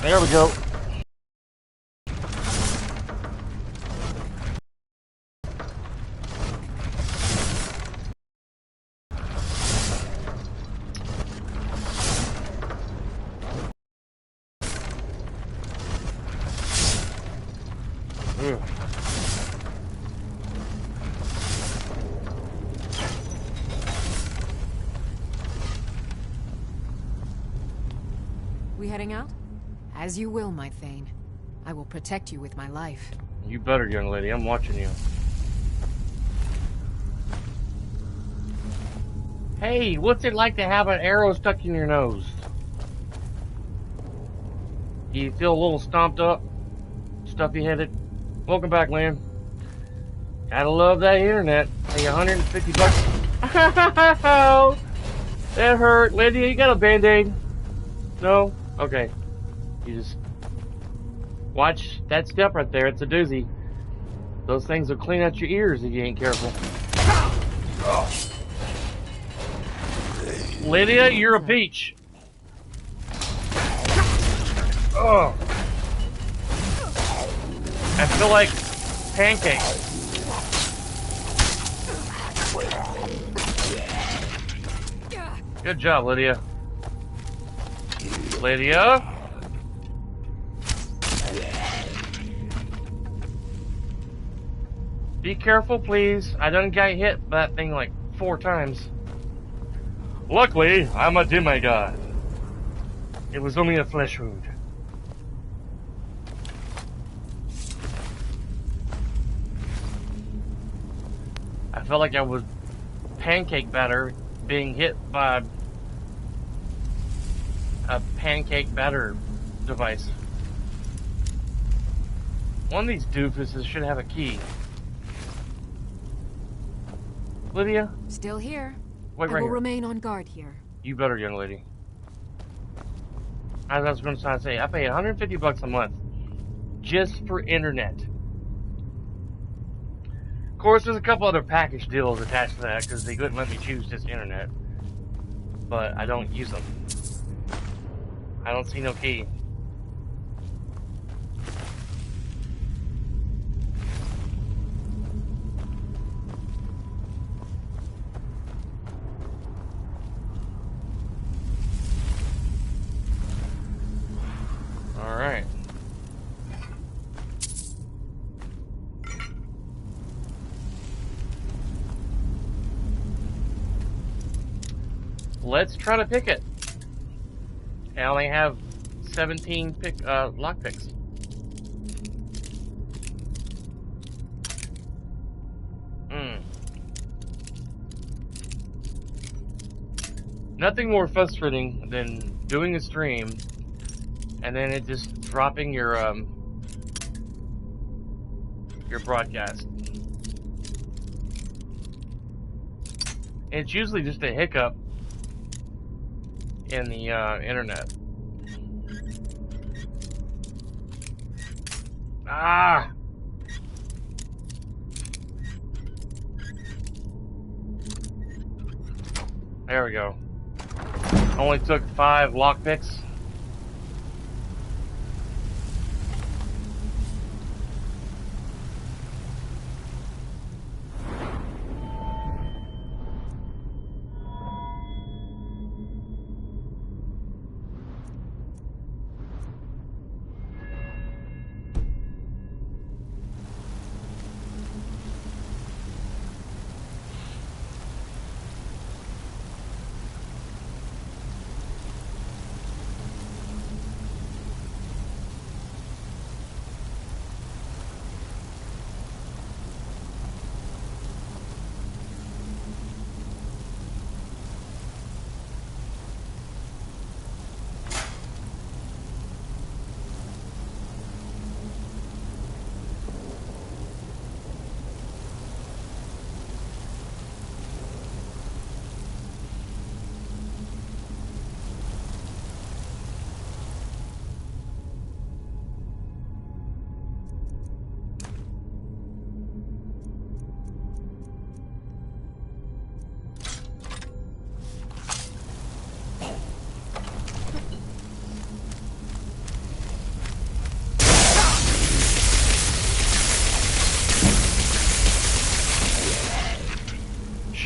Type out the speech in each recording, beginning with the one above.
There we go. We heading out? As you will, my Thane. I will protect you with my life. You better, young lady. I'm watching you. Hey, what's it like to have an arrow stuck in your nose? Do you feel a little stomped up? Stuffy-headed? Welcome back, Lynn. Gotta love that internet. Hey, $150. Ow! That hurt. Lydia, you got a band-aid? No? Okay. You just... watch that step right there. It's a doozy. Those things will clean out your ears if you ain't careful. Lydia, you're a peach. Oh. I feel like pancakes. Good job, Lydia. Lydia? Be careful, please. I done got hit by that thing like 4 times. Luckily, I'm a demigod. It was only a flesh wound. I felt like I was pancake batter being hit by a pancake batter device. One of these doofuses should have a key. Lydia? Still here. Wait, I right will here. remain on guard here. You better, young lady. As I was going to say, I pay $150 a month just for internet. Of course, there's a couple other package deals attached to that because they couldn't let me choose just internet. But I don't use them. I don't see no key. Alright. Let's try to pick it. I only have 17 lock picks. Nothing more frustrating than doing a stream and then it just dropping your broadcast. It's usually just a hiccup in the internet. Ah! There we go. Only took 5 lockpicks.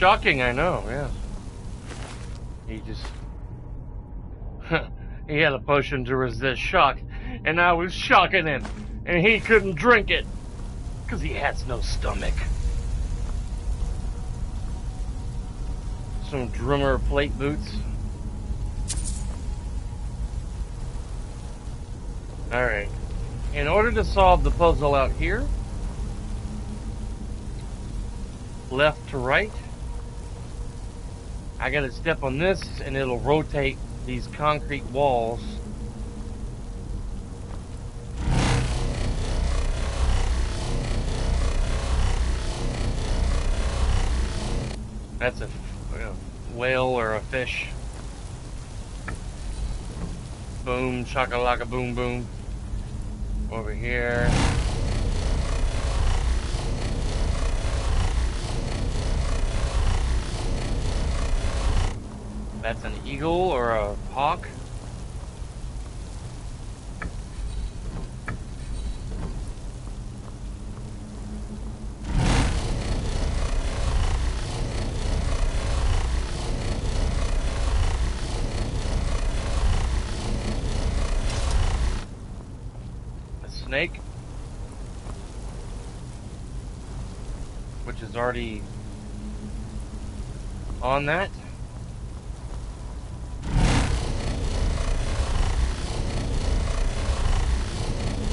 shocking, I know, yeah. He just... he had a potion to resist shock, and I was shocking him, and he couldn't drink it, because he has no stomach. Some drummer plate boots. Alright. In order to solve the puzzle out here, left to right, I gotta step on this and it'll rotate these concrete walls. That's a whale or a fish. Boom, shakalaka, boom, boom. Over here. That's an eagle or a hawk. Snake, which is already on that.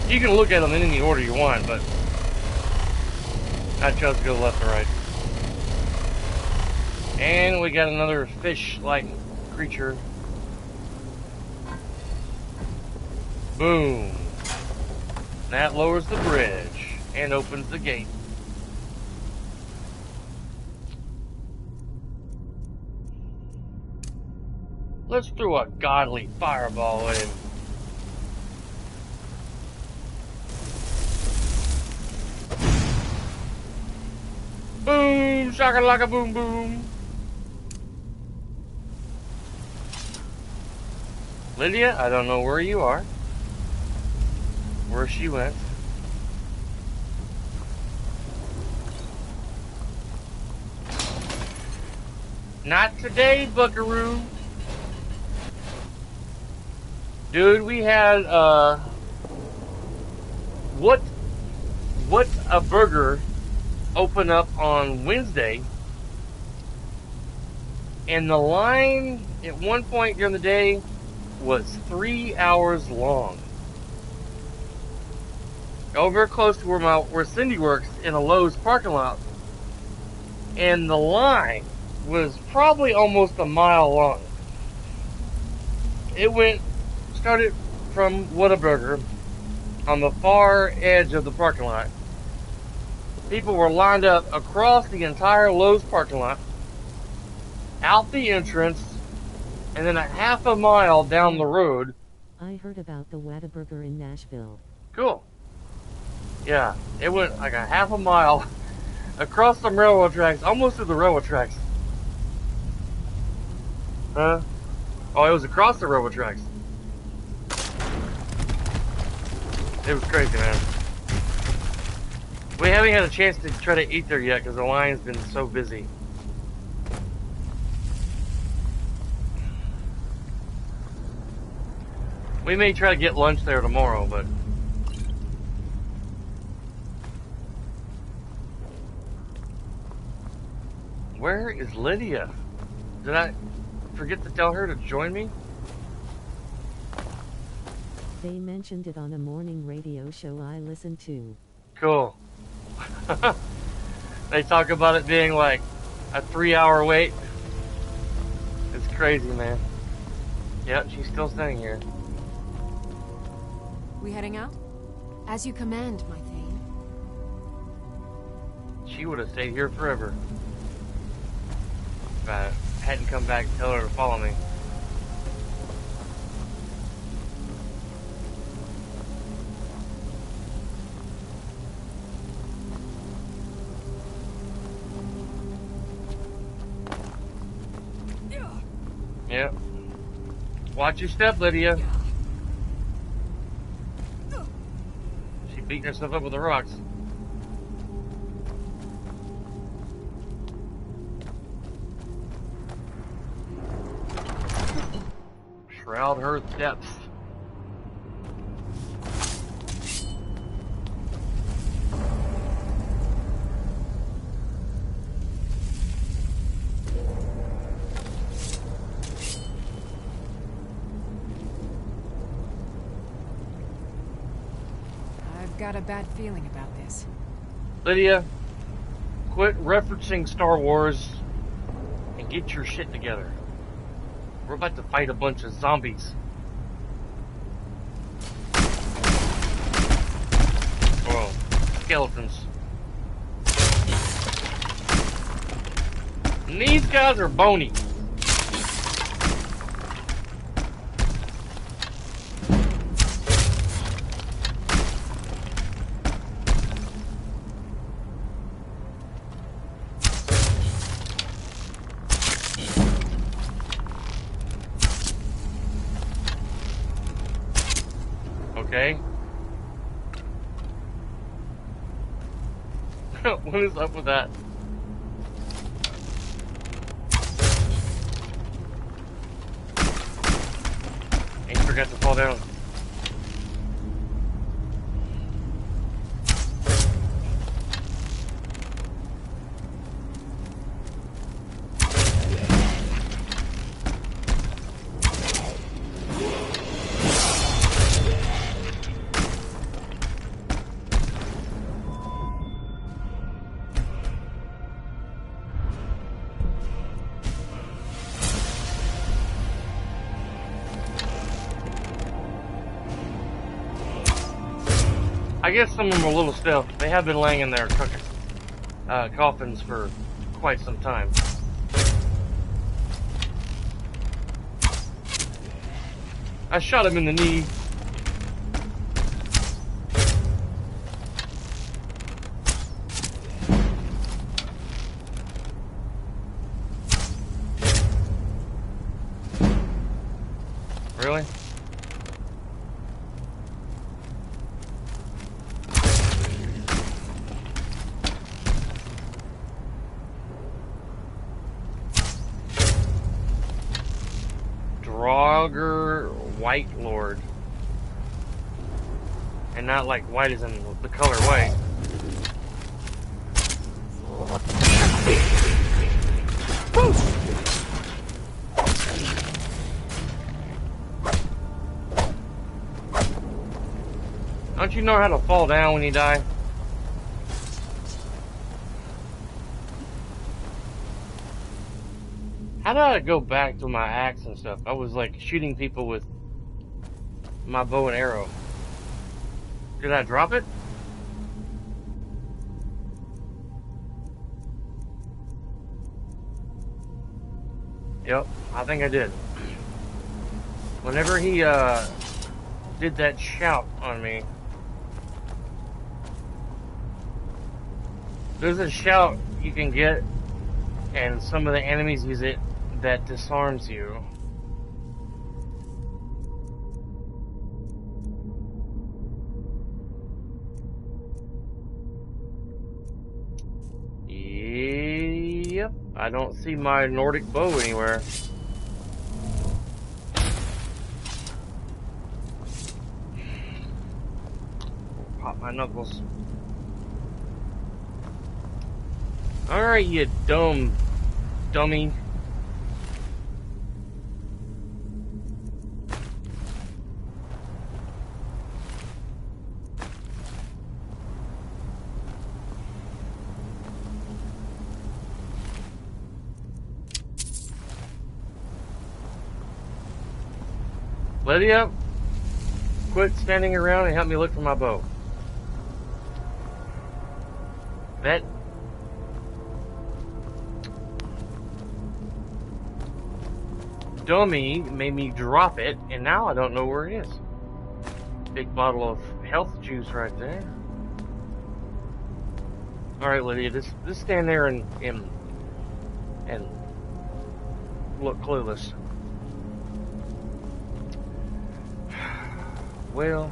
You can look at them in any order you want, but I chose to go left to right. And we got another fish-like creature. Boom. That lowers the bridge and opens the gate. Let's throw a godly fireball at him. Boom! Shakalaka boom boom! Lydia, I don't know where you are. Where she went. Not today, buckaroo. Dude, we had what a burger open up on Wednesday, and the line at one point during the day was 3 hours long. Over close to where Cindy works in a Lowe's parking lot, and the line was probably almost a mile long. It started from Whataburger on the far edge of the parking lot. People were lined up across the entire Lowe's parking lot, out the entrance, and then a half a mile down the road. I heard about the Whataburger in Nashville. Cool. Yeah, it went like a half a mile across some railroad tracks, almost to the railroad tracks. Huh? Oh, it was across the railroad tracks. It was crazy, man. We haven't had a chance to try to eat there yet because the line's been so busy. We may try to get lunch there tomorrow, but... Where is Lydia? Did I forget to tell her to join me? They mentioned it on a morning radio show I listened to. Cool. They talk about it being like a 3-hour wait. It's crazy, man. Yep, she's still staying here. We heading out? As you command, my Thane. She would have stayed here forever. If I hadn't come back to tell her to follow me. Yep. Watch your step, Lydia. She's beating herself up with the rocks. Crowd her steps. I've got a bad feeling about this. Lydia, quit referencing Star Wars and get your shit together. We're about to fight a bunch of zombies. Whoa, skeletons. And these guys are bony. Okay. What is up with that? And you forgot to fall down. I guess some of them are a little stiff. They have been laying in their coffins for quite some time. I shot him in the knee. Really? Draugr White Lord. And not like white as in the color white. Don't you know how to fall down when you die? How did I go back to my axe and stuff? I was like shooting people with my bow and arrow. Did I drop it? Yep, I think I did. Whenever he did that shout on me, there's a shout you can get, and some of the enemies use it, that disarms you. Yep, I don't see my Nordic bow anywhere. Pop my knuckles. Alright, you dummy. Lydia, quit standing around and help me look for my bow. That dummy made me drop it, and now I don't know where it is. Big bottle of health juice right there. Alright, Lydia, just stand there and look clueless. Well,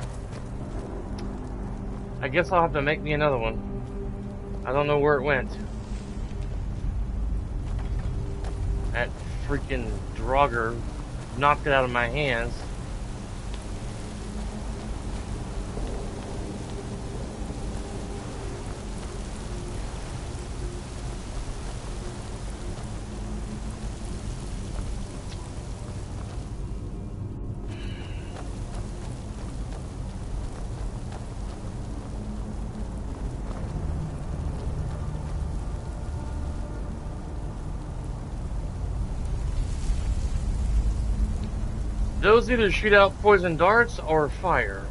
I guess I'll have to make me another one. I don't know where it went. That freaking Draugr knocked it out of my hands. Those either shoot out poison darts or fire.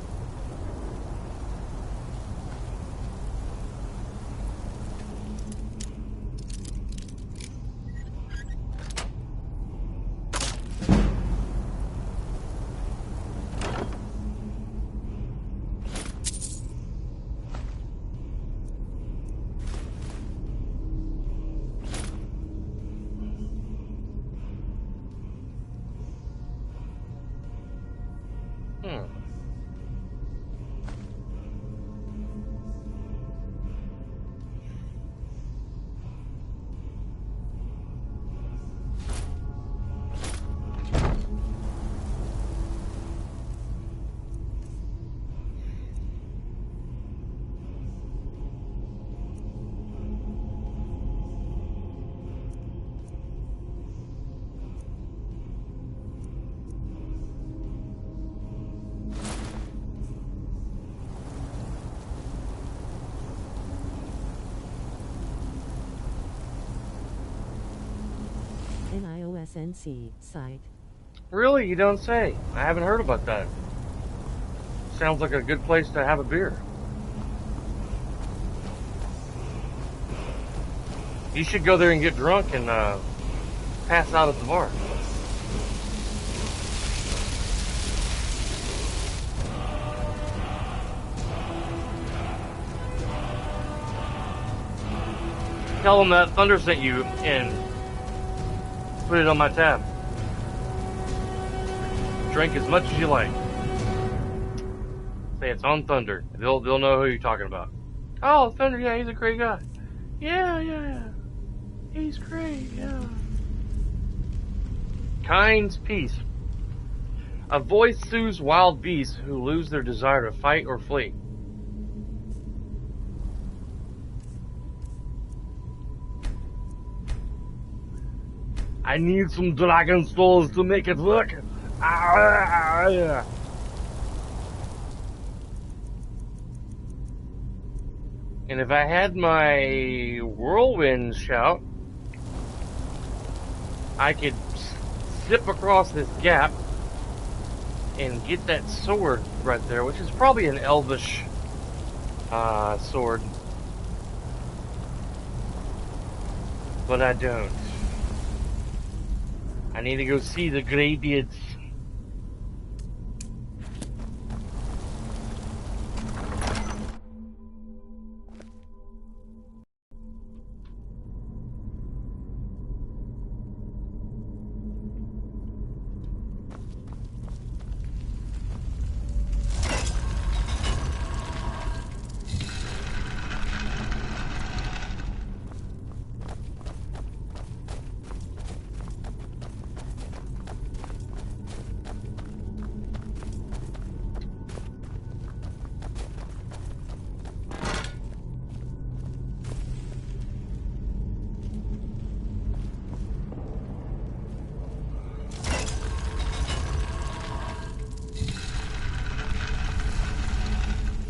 NIOSNC site. Really? You don't say. I haven't heard about that. Sounds like a good place to have a beer. You should go there and get drunk and pass out at the bar. Tell them that Thunder sent you and put it on my tab. Drink as much as you like. Say it's on Thunder. They'll know who you're talking about. Oh, Thunder, yeah, he's a great guy. Yeah. He's great, yeah. Kind's peace. A voice soothes wild beasts who lose their desire to fight or flee. I need some dragon souls to make it work. Yeah. And if I had my whirlwind shout, I could zip across this gap and get that sword right there, which is probably an elvish sword. But I don't. I need to go see the Greybeards.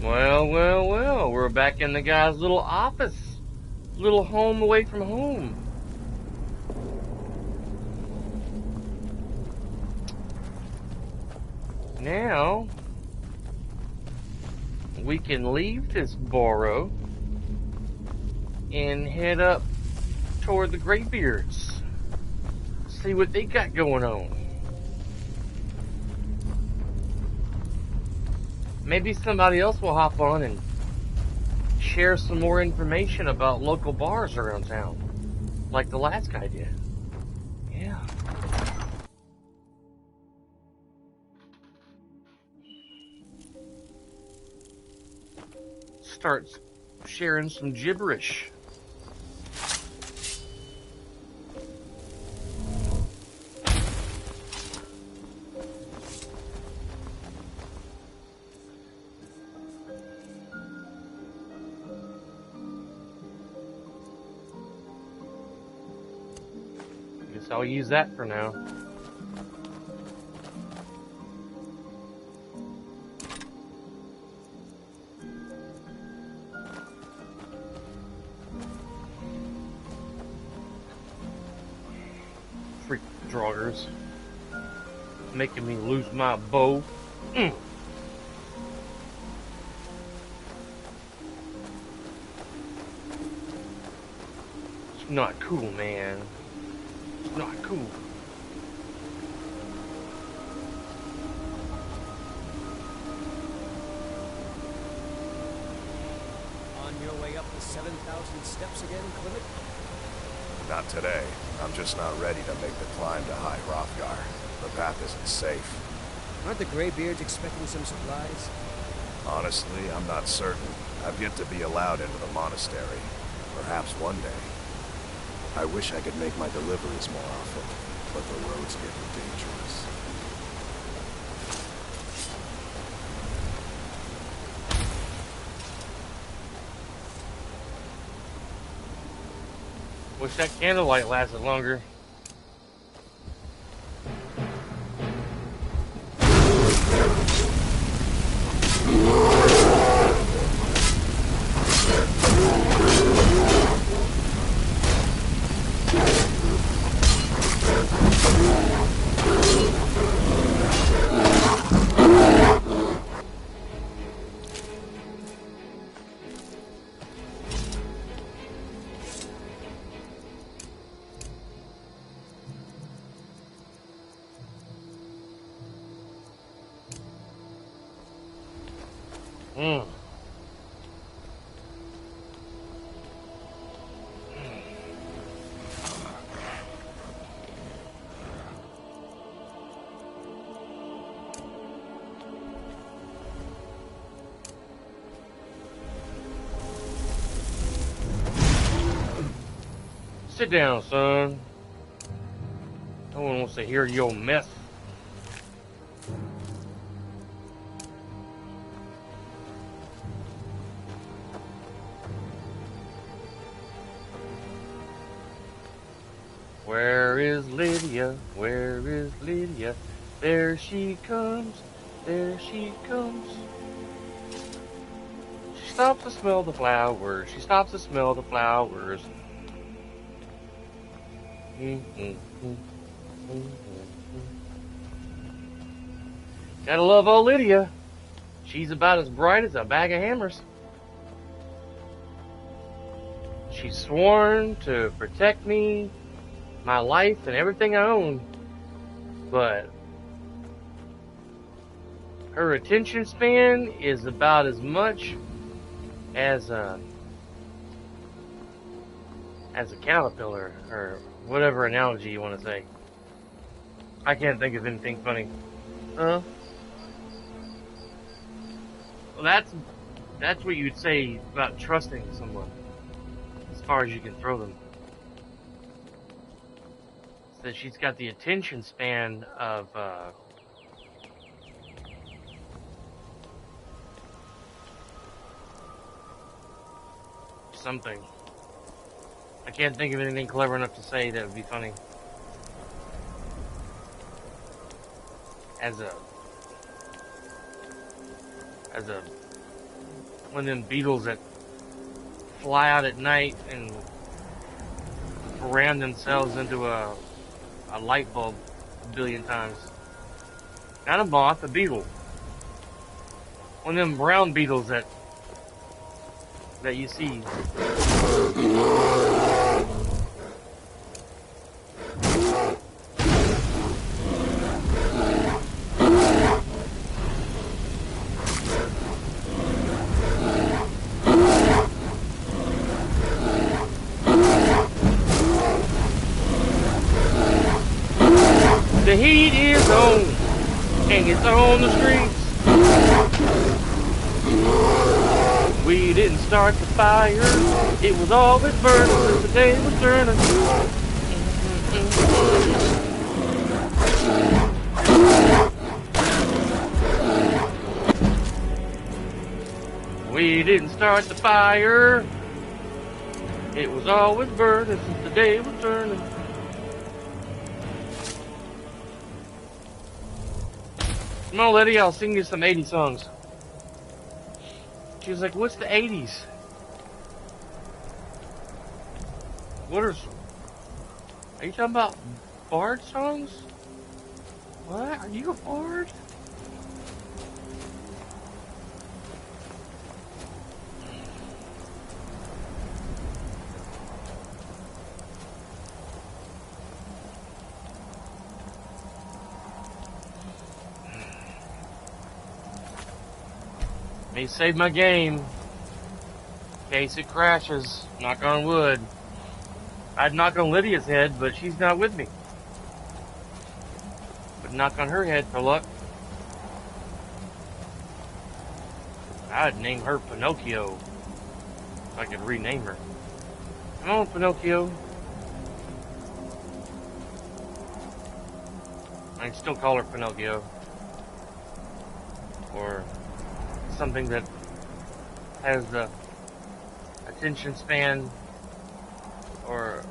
Well, we're back in the guy's little office. Little home away from home. Now, we can leave this burrow and head up toward the Greybeards. See what they got going on. Maybe somebody else will hop on and share some more information about local bars around town, like the last guy did. Yeah. Starts sharing some gibberish. So I'll use that for now. Freak draugrs. Making me lose my bow. It's not cool, man. It's not cool. On your way up the 7,000 steps again, Clement? Not today. I'm just not ready to make the climb to High Hrothgar. The path isn't safe. Aren't the Greybeards expecting some supplies? Honestly, I'm not certain. I've yet to be allowed into the monastery. Perhaps one day. I wish I could make my deliveries more often, but the road's getting dangerous. Wish that candlelight lasted longer. Sit down, son. No one wants to hear your mess. Where is Lydia? Where is Lydia? There she comes. There she comes. She stops to smell the flowers. She stops to smell the flowers. Gotta love old Lydia. She's about as bright as a bag of hammers. She's sworn to protect me, my life, and everything I own. But her attention span is about as much as a caterpillar, or whatever analogy you want to say. I can't think of anything funny. Well, that's what you'd say about trusting someone, as far as you can throw them. It's that she's got the attention span of something. I can't think of anything clever enough to say that would be funny. As a one of them beetles that fly out at night and ram themselves into a light bulb a billion times. Not a moth, a beetle. One of them brown beetles that you see. The heat is on, and it's on the streets. We didn't start the fire, it was always burning since the day was turning. We didn't start the fire, it was always burning since the day was turning. Come on, Lydia, I'll sing you some 80s songs. She was like, what's the 80s? Are you talking about bard songs? What? Are you a bard? May save my game in case it crashes. Knock on wood. I'd knock on Lydia's head, but she's not with me. But knock on her head for luck. I'd name her Pinocchio if I could rename her. Come on, Pinocchio. I can still call her Pinocchio. Or something that has the attention span or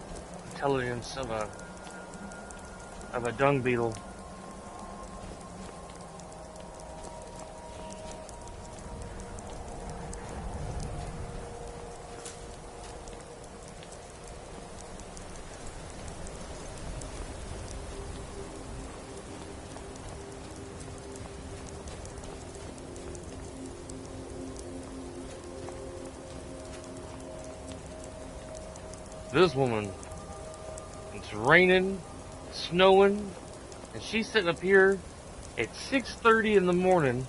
intelligence of a dung beetle. This woman, it's raining, snowing, and she's sitting up here at 6:30 in the morning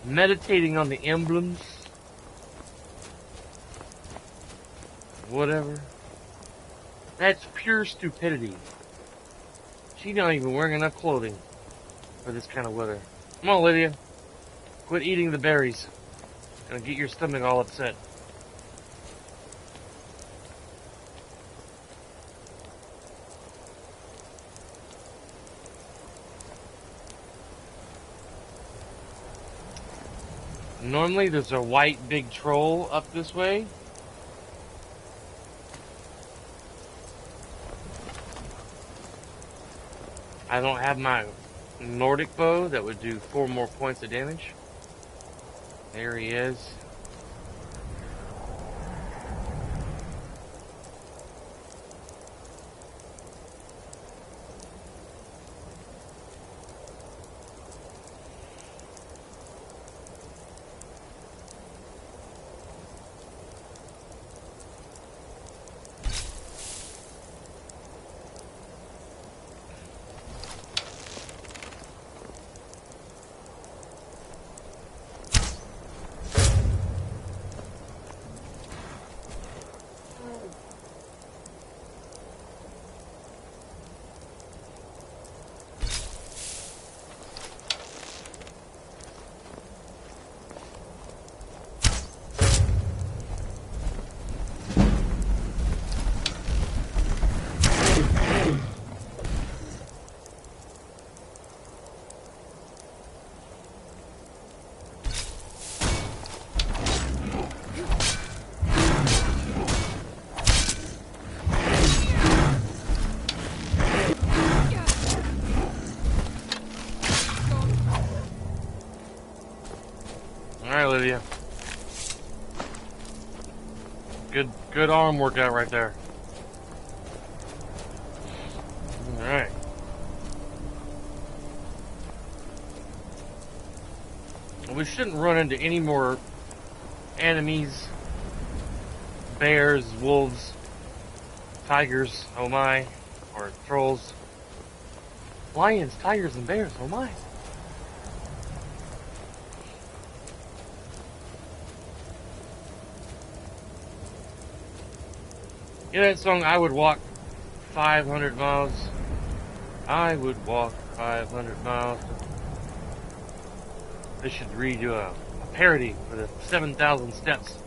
meditating on the emblems. Whatever. That's pure stupidity. She's not even wearing enough clothing for this kind of weather. Come on, Lydia. Quit eating the berries. Gonna get your stomach all upset. Normally there's a white big troll up this way. I don't have my Nordic bow that would do 4 more points of damage. There he is. Lydia. Good arm workout right there. Alright. We shouldn't run into any more enemies. Bears, wolves, tigers, oh my, or trolls. Lions, tigers, and bears, oh my. You know that song, I would walk 500 miles? I would walk 500 miles. They should redo a parody for the 7,000 steps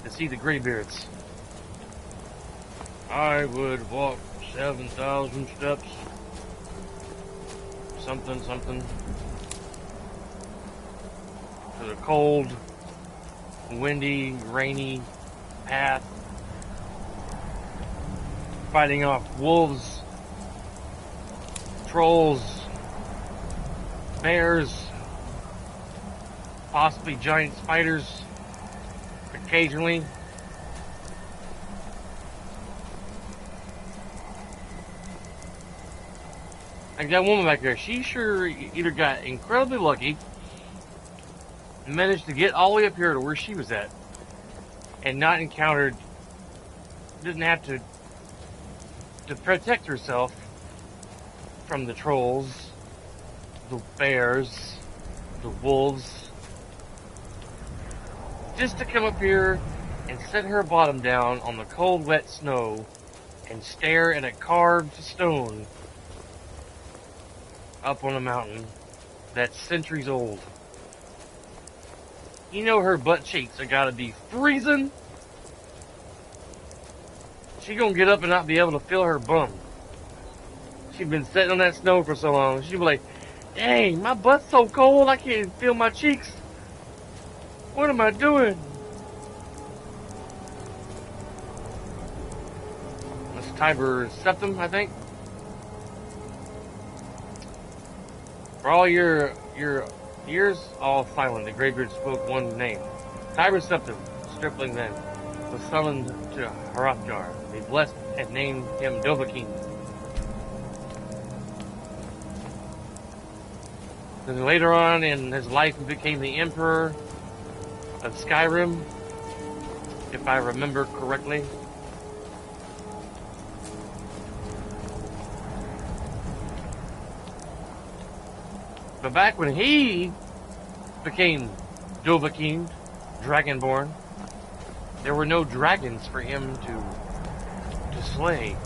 to see the graybeards. I would walk 7,000 steps. Something, something. To the cold, windy, rainy path. Fighting off wolves, trolls, bears, possibly giant spiders, occasionally. Like that woman back there, she sure either got incredibly lucky and managed to get all the way up here to where she was at and not encountered, didn't have to protect herself from the trolls, the bears, the wolves, just to come up here and set her bottom down on the cold, wet snow and stare at a carved stone up on a mountain that's centuries old. You know her butt cheeks are gotta be freezing. She gonna get up and not be able to feel her bum. She's been sitting on that snow for so long. She'll be like, dang, my butt's so cold I can't feel my cheeks. What am I doing? That's Tiber Septum, I think. For all your ears, all silent, the Greybeard spoke one name. Tiber Septum, stripling then, was summoned to Hrothgar. They blessed and named him Dovahkiin. Then later on in his life, he became the Emperor of Skyrim, if I remember correctly. But back when he became Dovahkiin, Dragonborn, there were no dragons for him to slay.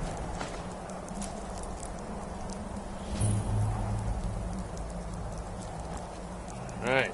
Alright.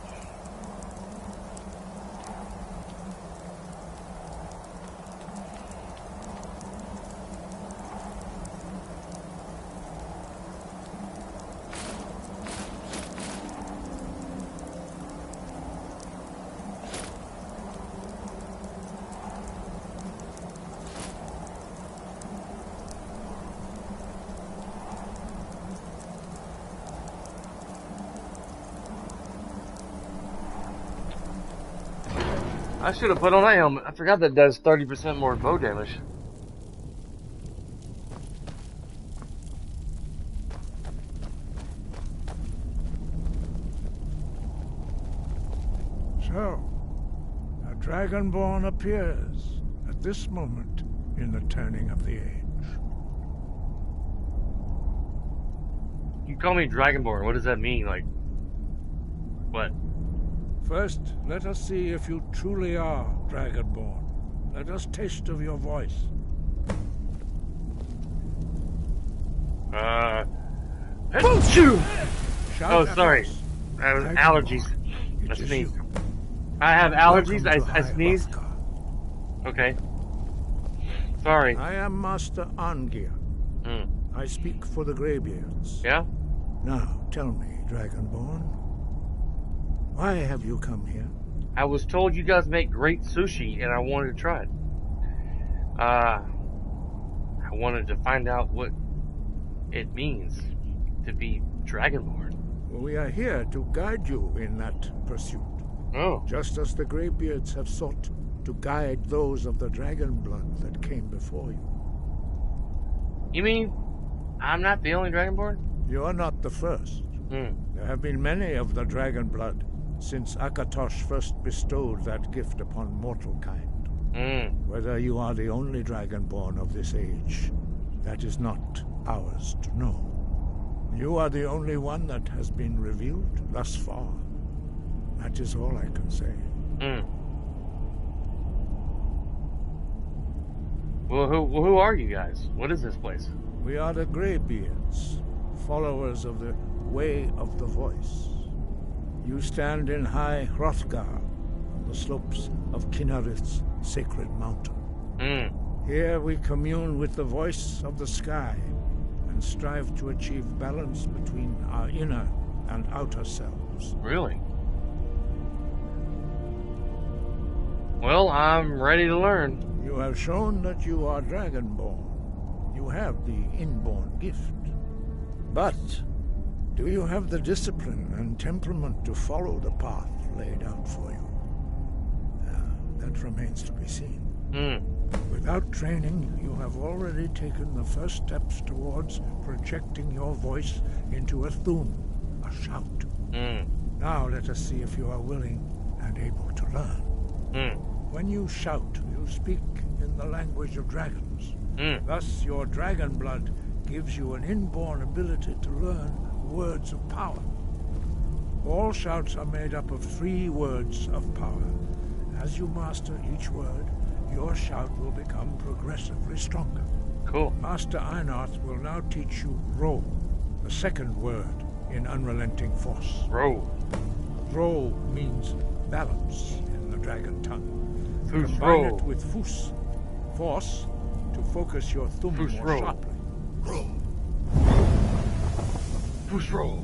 I should have put on that helmet. I forgot that does 30% more bow damage. So, a Dragonborn appears at this moment in the turning of the age. You call me Dragonborn. What does that mean? Like, what? First, let us see if you truly are Dragonborn. Let us taste of your voice. Shoot! Shout Oh, at sorry. us. I was Dragonborn. allergies. I It is sneezed. you. I have allergies. Welcome to I High sneezed. Hrothgar. Okay. Sorry. I am Master Arngeir. I speak for the Greybeards. Yeah? Now, tell me, Dragonborn, why have you come here? I was told you guys make great sushi, and I wanted to try it. I wanted to find out what it means to be Dragonborn. We are here to guide you in that pursuit. Oh. Just as the Greybeards have sought to guide those of the dragon blood that came before you. You mean I'm not the only Dragonborn? You are not the first. There have been many of the dragon blood since Akatosh first bestowed that gift upon mortal kind. Whether you are the only Dragonborn of this age, that is not ours to know. You are the only one that has been revealed thus far. That is all I can say. Well, who are you guys? What is this place? We are the Greybeards, followers of the Way of the Voice. You stand in High Hrothgar, on the slopes of Kinnarith's sacred mountain. Here we commune with the voice of the sky and strive to achieve balance between our inner and outer selves. Really? Well, I'm ready to learn. You have shown that you are Dragonborn. You have the inborn gift. But Do you have the discipline and temperament to follow the path laid out for you? That remains to be seen. Without training, you have already taken the first steps towards projecting your voice into a thum, a shout. Now let us see if you are willing and able to learn. When you shout, you speak in the language of dragons. Thus, your dragon blood gives you an inborn ability to learn words of power. All shouts are made up of 3 words of power. As you master each word, your shout will become progressively stronger. Cool. Master Einarth will now teach you Ro, the second word in Unrelenting Force. Ro. Ro means balance in the dragon tongue. Fus Combine Ro. it with Fus, force, to focus your thumb Fus more Ro. sharply. Fus Ro.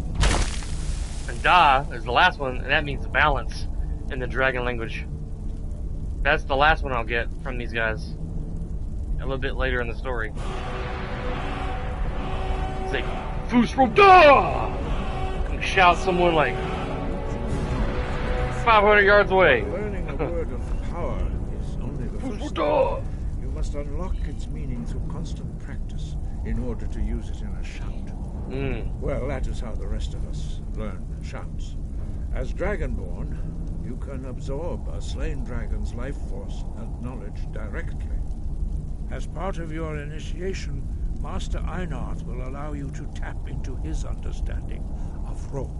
And Da is the last one, and that means balance in the dragon language. That's the last one I'll get from these guys. A little bit later in the story. It's like, Fus Ro Da! And shout someone like 500 yards away. Learning a word of power is only the Fus first Ro step. Da! You must unlock its meaning through constant practice in order to use it in a shout. Well, that is how the rest of us learn shouts. As Dragonborn, you can absorb a slain dragon's life force and knowledge directly. As part of your initiation, Master Einarth will allow you to tap into his understanding of Ro.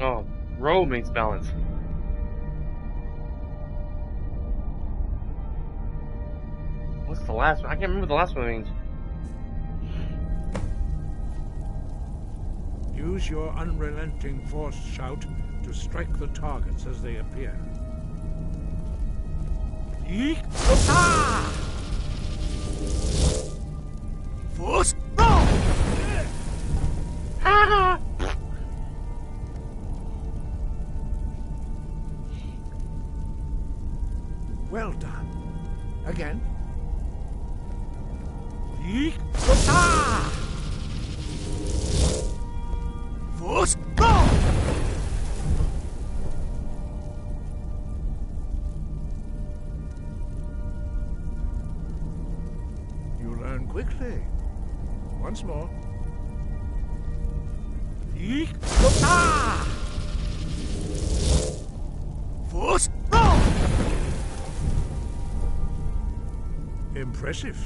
Oh, Ro means balance. What's the last one? I can't remember what the last one means. Use your unrelenting force shout to strike the targets as they appear. Force! Well done. Again. Force! You learn quickly. Once more. Force! Impressive.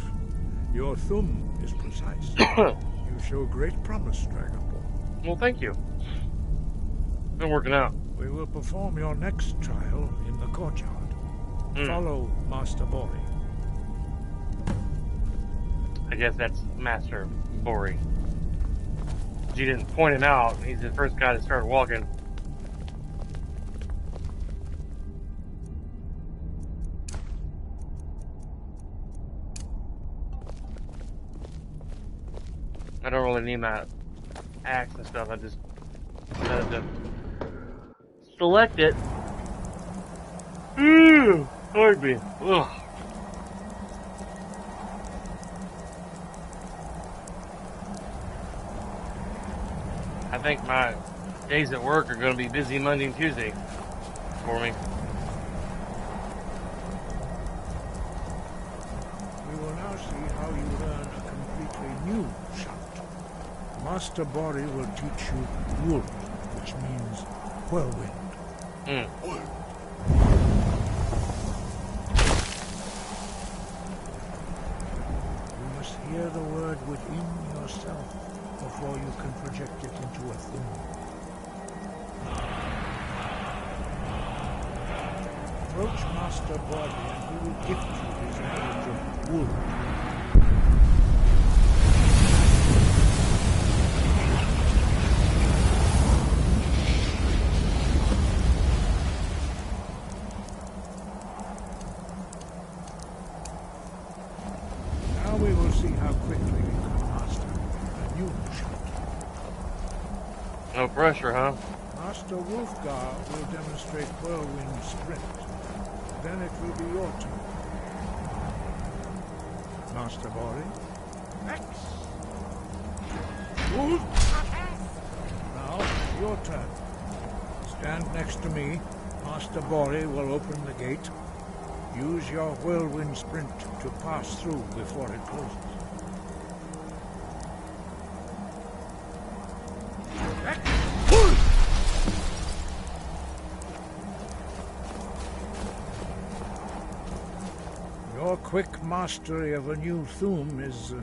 Your thumb is precise. You show great promise, Dragonborn. Well, thank you. Been working out. We will perform your next trial in the courtyard. Follow Master Bori. I guess that's Master Bori. You didn't point him out. He's the first guy that started walking. I don't really need my axe and stuff. I just had to select it. Hard me. Ugh. I think my days at work are going to be busy Monday and Tuesday for me. We will now see how you learn a completely new shout. Master Bori will teach you Wul, which means whirlwind. You must hear the word within yourself before you can project it into a thing. Approach Master Bori and he will gift you his knowledge of Wul. Now we will see how quickly you shout. No pressure, huh? Master Wolfgar will demonstrate whirlwind sprint. Then it will be your turn. Master Bori. X. Now, your turn. Stand next to me. Master Bori will open the gate. Use your whirlwind sprint to pass through before it closes. Your quick mastery of a new Thum is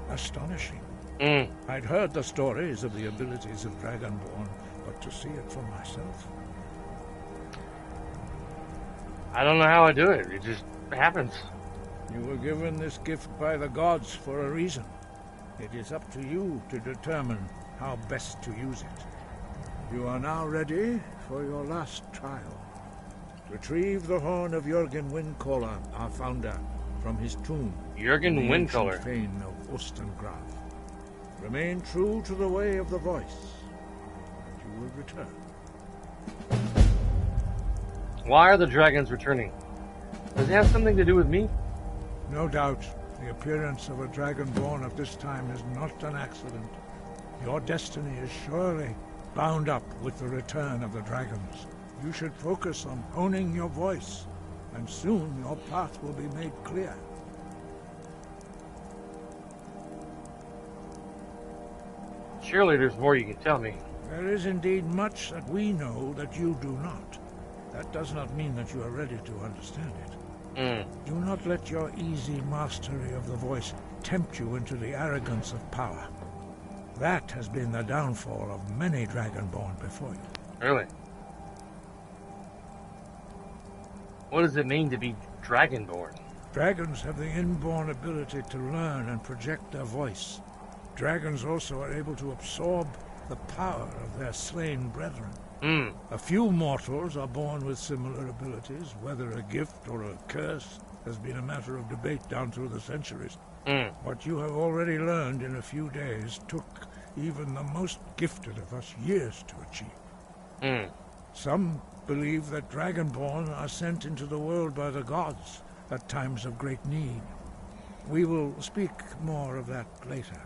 astonishing. I'd heard the stories of the abilities of Dragonborn, but to see it for myself... I don't know how I do it. It just happens. You were given this gift by the gods for a reason. It is up to you to determine how best to use it. You are now ready for your last trial. Retrieve the horn of Jürgen Windcaller, our founder, from his tomb. Jürgen Windcaller. Fane of Ostengraf. Remain true to the way of the voice, and you will return. Why are the dragons returning? Does it have something to do with me? No doubt, the appearance of a dragonborn of this time is not an accident. Your destiny is surely bound up with the return of the dragons. You should focus on honing your voice, and soon your path will be made clear. Surely there's more you can tell me. There is indeed much that we know that you do not. That does not mean that you are ready to understand it. Do not let your easy mastery of the voice tempt you into the arrogance of power. That has been the downfall of many Dragonborn before you. Really? What does it mean to be Dragonborn? Dragons have the inborn ability to learn and project their voice. Dragons also are able to absorb the power of their slain brethren. A few mortals are born with similar abilities. Whether a gift or a curse has been a matter of debate down through the centuries. What you have already learned in a few days took even the most gifted of us years to achieve. Some believe that Dragonborn are sent into the world by the gods at times of great need. We will speak more of that later,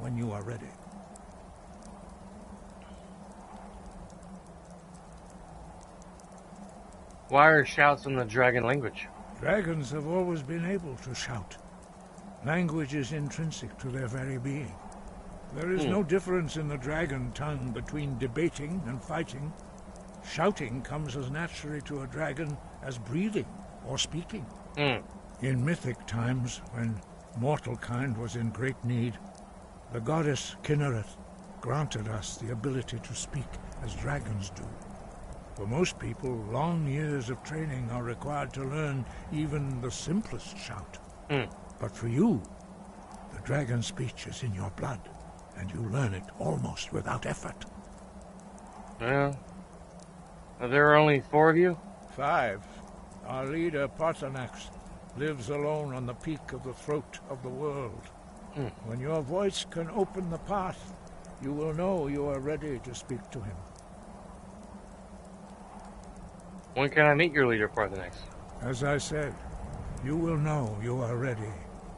when you are ready. Why are shouts in the dragon language? Dragons have always been able to shout. Language is intrinsic to their very being. There is no difference in the dragon tongue between debating and fighting. Shouting comes as naturally to a dragon as breathing or speaking. In mythic times, when mortal kind was in great need, the goddess Kinnereth granted us the ability to speak as dragons do. For most people, long years of training are required to learn even the simplest shout. But for you, the dragon speech is in your blood, and you learn it almost without effort. Well, there are only 4 of you? 5. Our leader, Paarthurnax, lives alone on the peak of the throat of the world. When your voice can open the path, you will know you are ready to speak to him. When can I meet your leader, Paarthurnax? As I said, you will know you are ready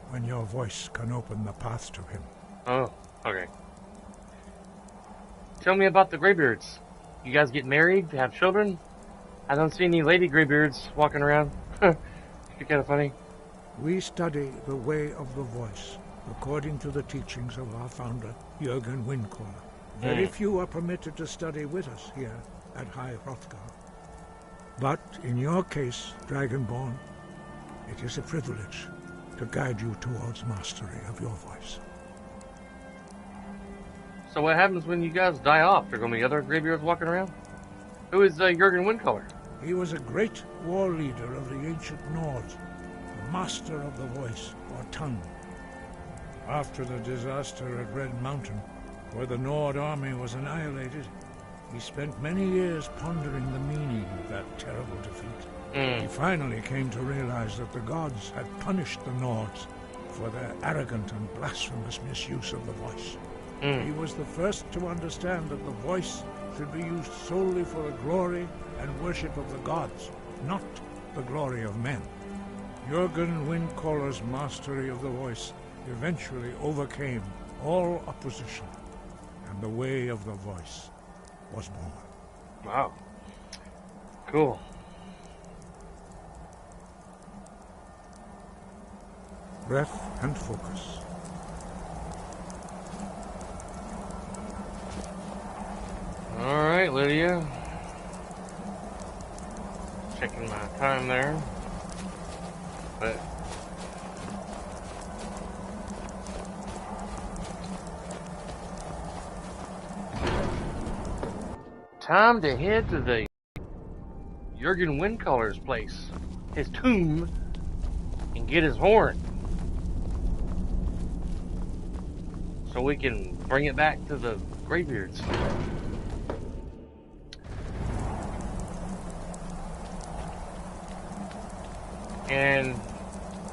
when your voice can open the path to him. Oh, okay. Tell me about the Greybeards. You guys get married, have children? I don't see any lady Greybeards walking around. It'd be kind of funny. We study the way of the voice, according to the teachings of our founder, Jürgen Windcaller. Very few are permitted to study with us here at High Hrothgar. But in your case, Dragonborn, it is a privilege to guide you towards mastery of your voice. So what happens when you guys die off? There going to be other Greybeards walking around? Who is Jürgen Windcaller? He was a great war leader of the ancient Nords, a master of the voice, or tongue. After the disaster at Red Mountain, where the Nord army was annihilated, he spent many years pondering the meaning of that terrible defeat. He finally came to realize that the gods had punished the Nords for their arrogant and blasphemous misuse of the voice. Mm. He was the first to understand that the voice should be used solely for the glory and worship of the gods, not the glory of men. Jürgen Windcaller's mastery of the voice eventually overcame all opposition, and the way of the voice was born. Wow. Cool. Breath and focus. All right, Lydia. Checking my time there. But time to head to the Jürgen Windcaller's place, his tomb, and get his horn, so we can bring it back to the Greybeards. And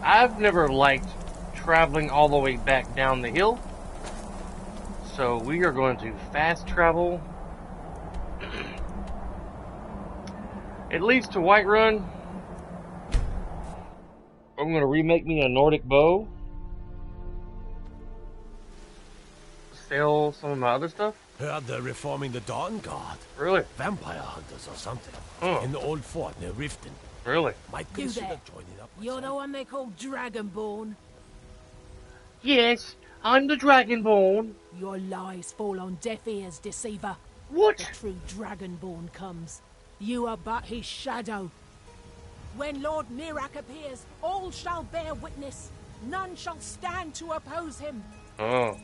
I've never liked traveling all the way back down the hill, so we are going to fast travel at least to Whiterun. I'm going to remake me a Nordic bow, sell some of my other stuff. Heard they're reforming the Dawn Guard. Really? Vampire hunters or something. Oh. In the old fort near Riften. Really? Might You consider there. joining up. You're the one they call Dragonborn. Yes, I'm the Dragonborn. Your lies fall on deaf ears, deceiver. What? The true Dragonborn comes. You are but his shadow. When Lord Mirak appears, all shall bear witness. None shall stand to oppose him. Oh,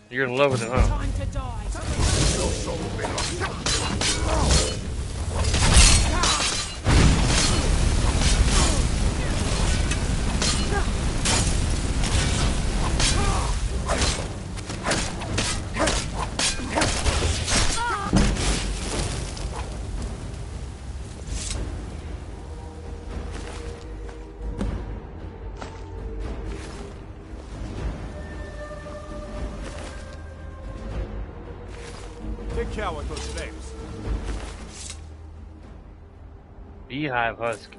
you're in love with it, huh? Time to die. Take care with those flames. Beehive husk.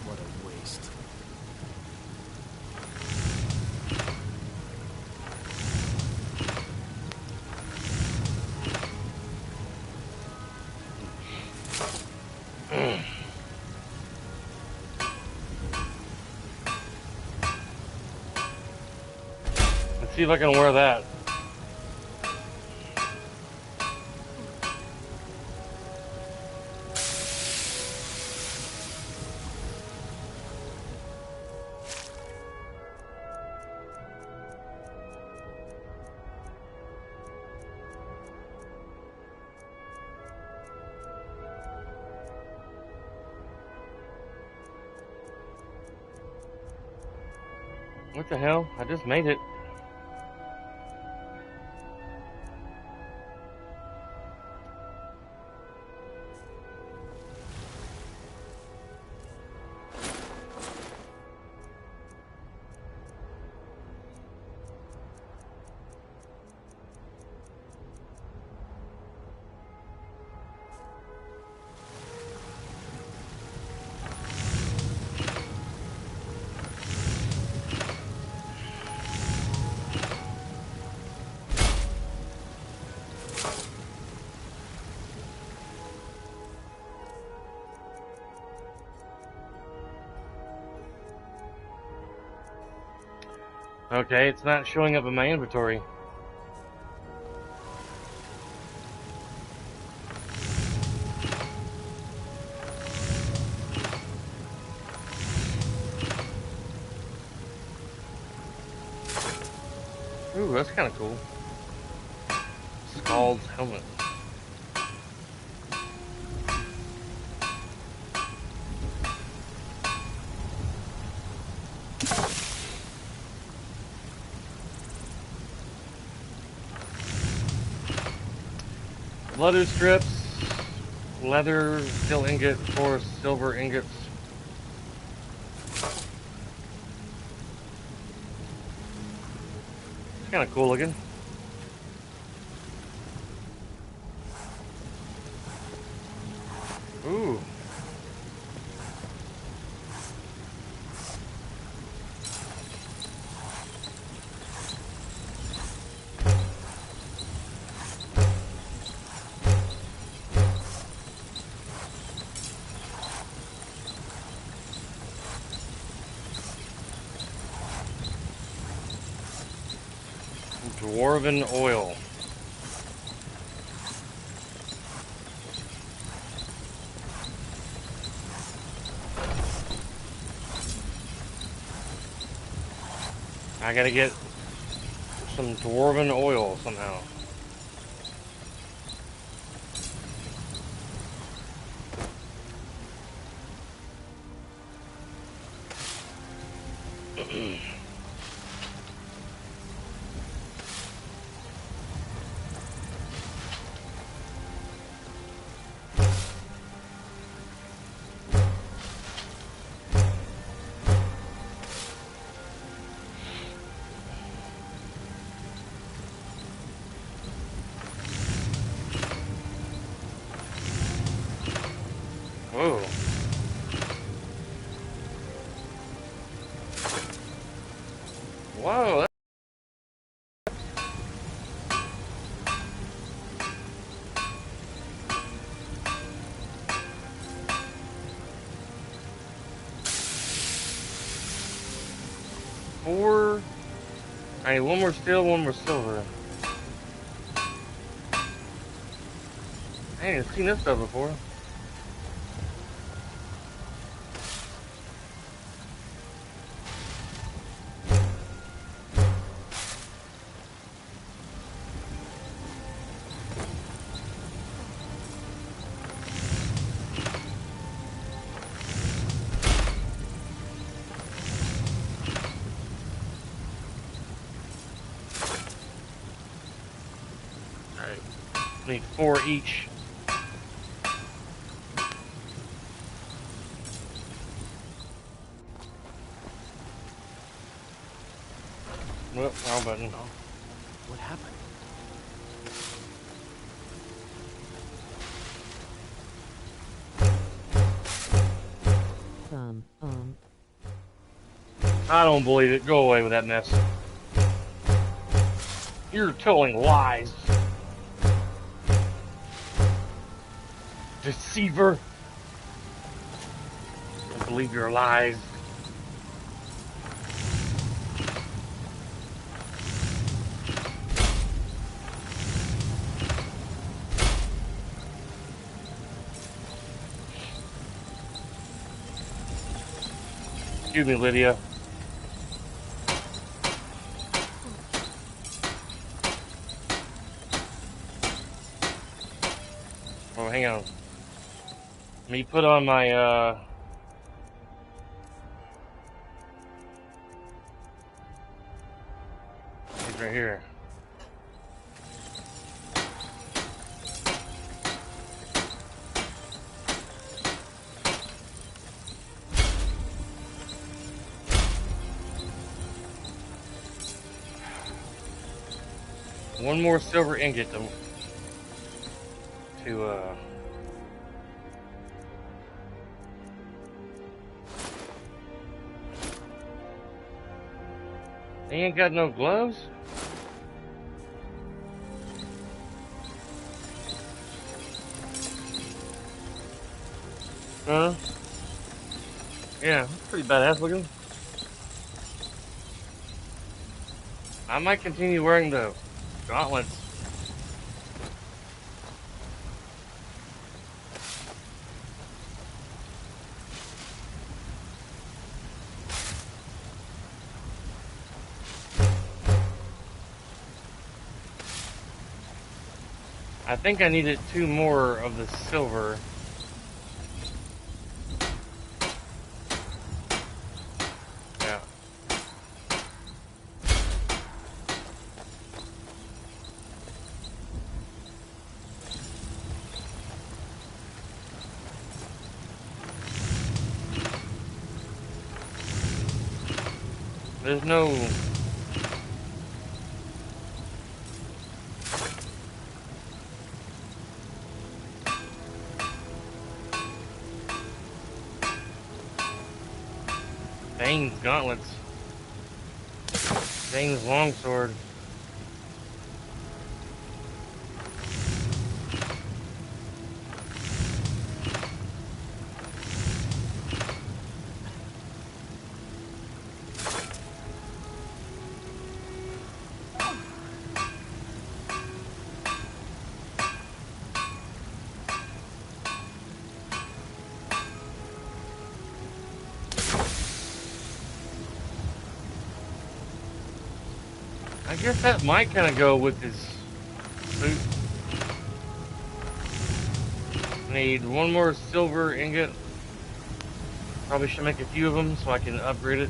What a waste. Let's see if I can wear that. What the hell? I just made it. Okay, it's not showing up in my inventory. Ooh, that's kind of cool. Bald helmet. Leather strips, leather steel ingot, 4 silver ingots. It's kind of cool looking. Ooh. Dwarven oil. I gotta get some dwarven oil somehow. Whoa. Whoa. Four. I need one more steel, one more silver. I ain't even seen this stuff before. Alright. Need 4 each. Whoop, wrong button. Oh, what happened? I don't believe it. Go away with that mess. You're telling lies. Deceiver. I don't believe your lies. Excuse me, Lydia. Oh, hang on. Let me put on my, it's right here. One more silver ingot to they ain't got no gloves? Huh? Yeah, that's pretty badass looking. I might continue wearing the gauntlets. I think I needed 2 more of the silver. Yeah. There's no... Thing's gauntlets. Thing's longsword. I guess that might kind of go with his suit. Need 1 more silver ingot. Probably should make a few of them so I can upgrade it.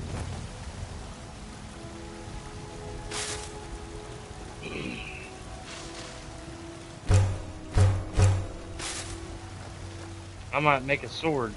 I might make a sword.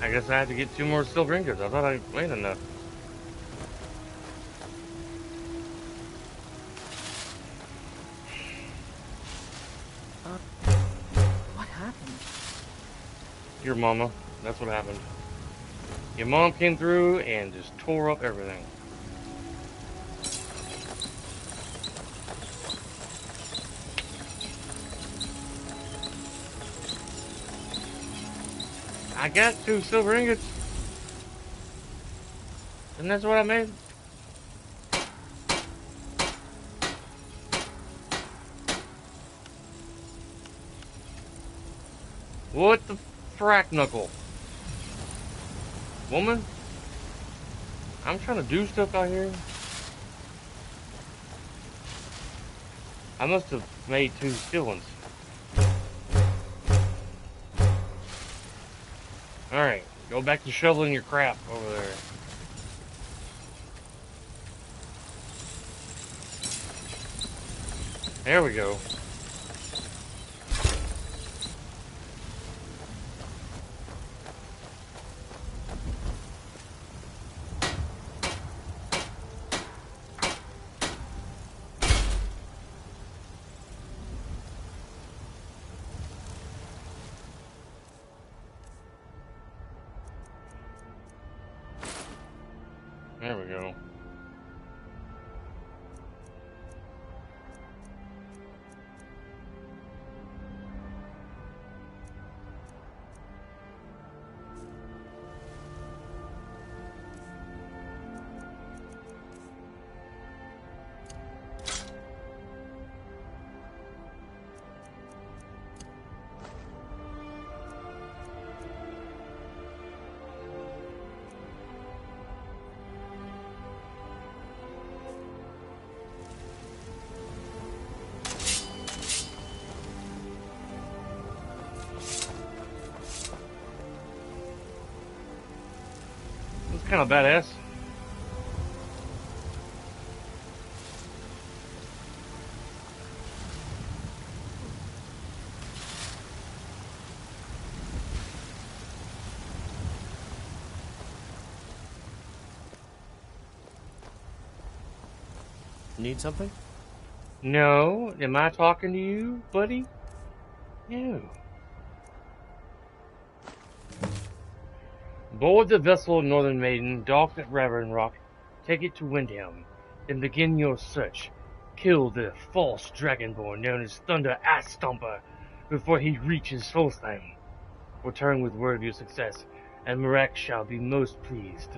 I guess I have to get 2 more silver ingots. I thought I made enough. What happened? Your mama. That's what happened. Your mom came through and just tore up everything. I got 2 silver ingots. And that's what I made. What the frack knuckle? Woman? I'm trying to do stuff out here. I must have made 2 steel ones. Alright, go back to shoveling your crap over there. There we go. There we go. kind of badass. Need something? No. Am I talking to you, buddy? No. Board the vessel Northern Maiden, dock at Ravern Rock, take it to Windhelm, then begin your search. Kill the false dragonborn known as Thunder Ass Stomper before he reaches Solstheim. Return with word of your success, and Marek shall be most pleased.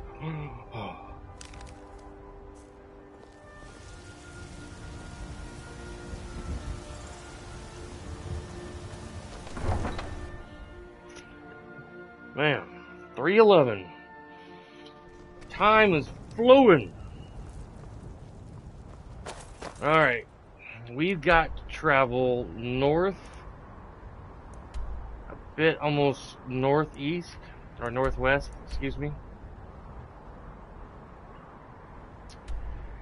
Man, 3:11. Time is flowing. Alright. We've got to travel north. A bit almost northeast. Or northwest, excuse me.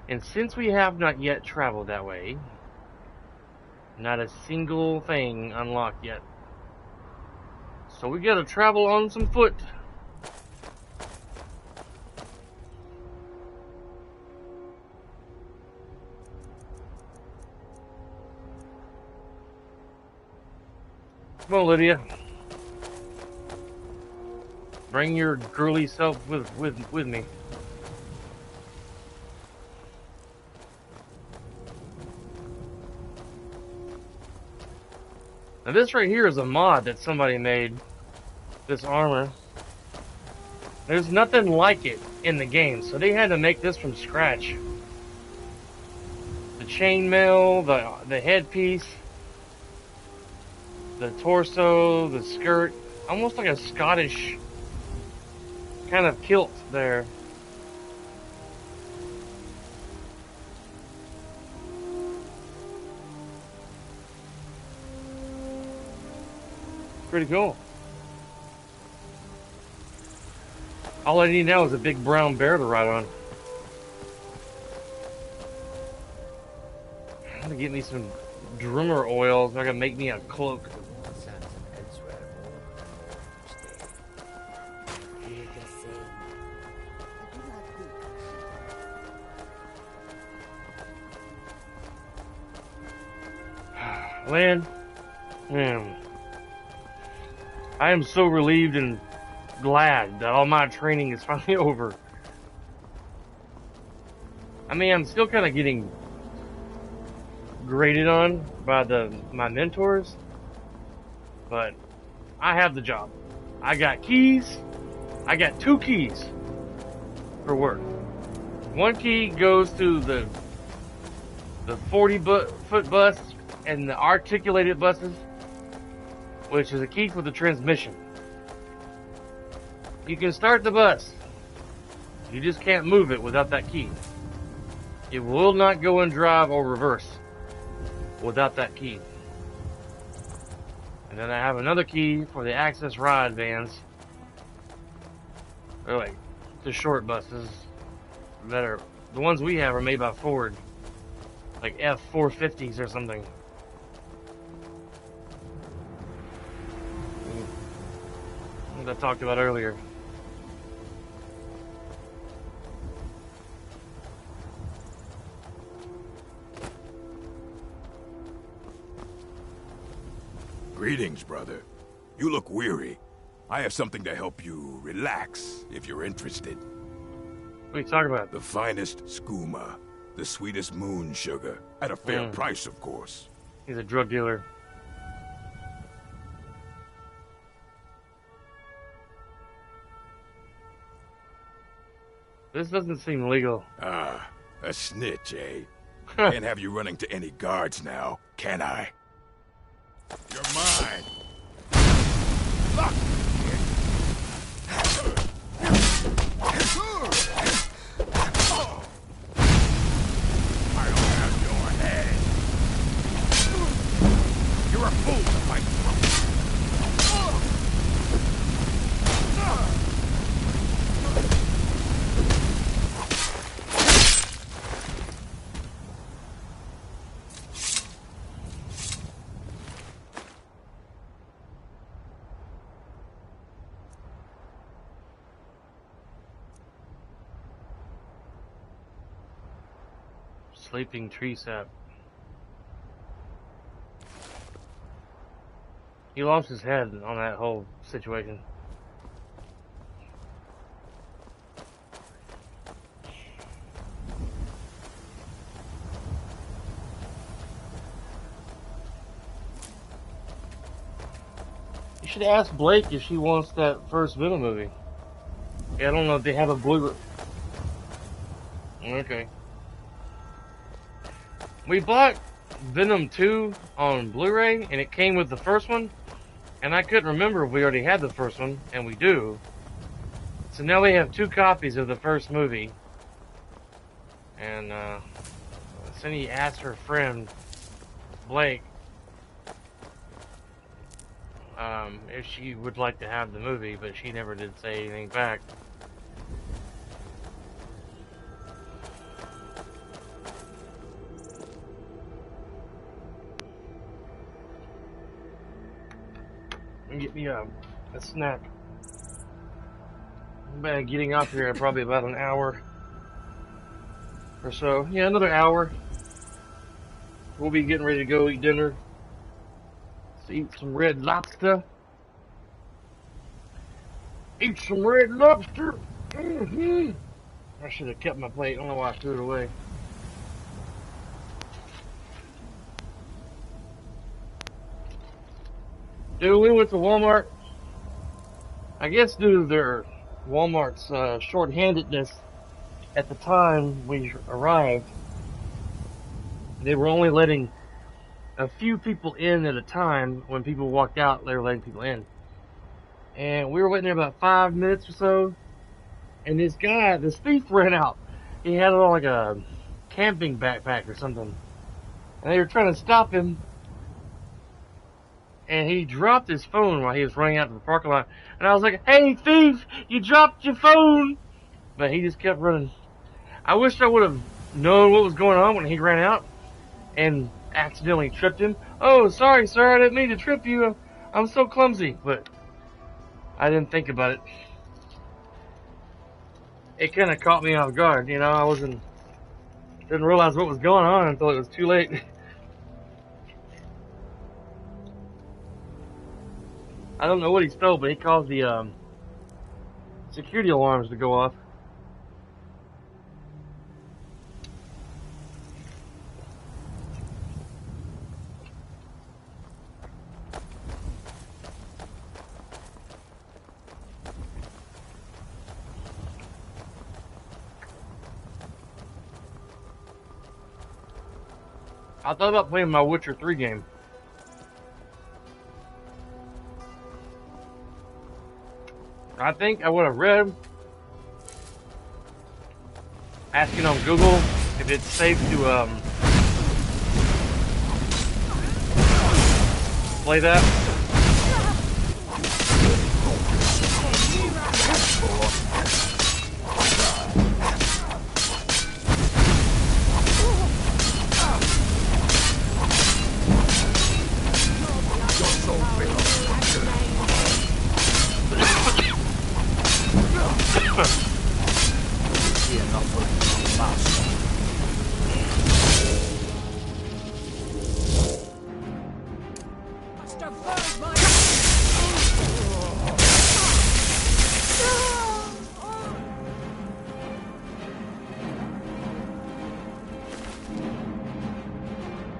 And since we have not yet traveled that way, not a single thing unlocked yet. So we gotta travel on some foot. Come on, Lydia. Bring your girly self with me. Now this right here is a mod that somebody made. This armor. There's nothing like it in the game, so they had to make this from scratch. The chainmail, the headpiece, the torso, the skirt, almost like a Scottish kind of kilt there. Pretty cool. All I need now is a big brown bear to ride on. I'm gonna get me some drummer oil so I can make me a cloak. Land, man, I am so relieved and glad that all my training is finally over. I mean, I'm still kind of getting graded on by my mentors, but I have the job. I got keys. I got 2 keys for work. 1 key goes to the 40-foot bus and the articulated buses, which is a key for the transmission. You can start the bus. You just can't move it without that key. It will not go in drive or reverse without that key. And then I have another key for the access ride vans. They're like the short buses that are, the ones we have are made by Ford. Like F450s or something. That I talked about earlier. Greetings, brother. You look weary. I have something to help you relax, if you're interested. What are you talking about? The finest skooma. The sweetest moon sugar. At a fair price, of course. He's a drug dealer. This doesn't seem legal. Ah, a snitch, eh? Can't have you running to any guards now, can I? You're mine! Look! I don't have your head! You're a fool to fight through! Sleeping tree sap. He lost his head on that whole situation. You should ask Blake if she wants that first Venom movie. Yeah, I don't know if they have a Blu-ray. Okay. We bought Venom 2 on Blu-ray, and it came with the first one, and I couldn't remember if we already had the first one, and we do. So now we have 2 copies of the first movie. And, Cindy asked her friend, Blake, if she would like to have the movie, but she never did say anything back. Get me a snack. I'm getting off here in probably about an hour or so. Yeah, another hour. We'll be getting ready to go eat dinner. Let's eat some red lobster. Eat some red lobster. I should have kept my plate. I don't know why I threw it away. Dude, we went to Walmart. I guess due to their Walmart's short-handedness at the time we arrived, they were only letting a few people in at a time. When people walked out, they were letting people in. And we were waiting there about 5 minutes or so, and this thief ran out. He had on like a camping backpack or something. And they were trying to stop him. And he dropped his phone while he was running out to the parking lot. And I was like, hey, thief, you dropped your phone. But he just kept running. I wish I would have known what was going on when he ran out and accidentally tripped him. Oh, sorry, sir, I didn't mean to trip you. I'm so clumsy. But I didn't think about it. It kind of caught me off guard. You know, I didn't realize what was going on until it was too late. I don't know what he stole, but he caused the security alarms to go off. I thought about playing my Witcher 3 game. I think I would have read, asking on Google if it's safe to play that.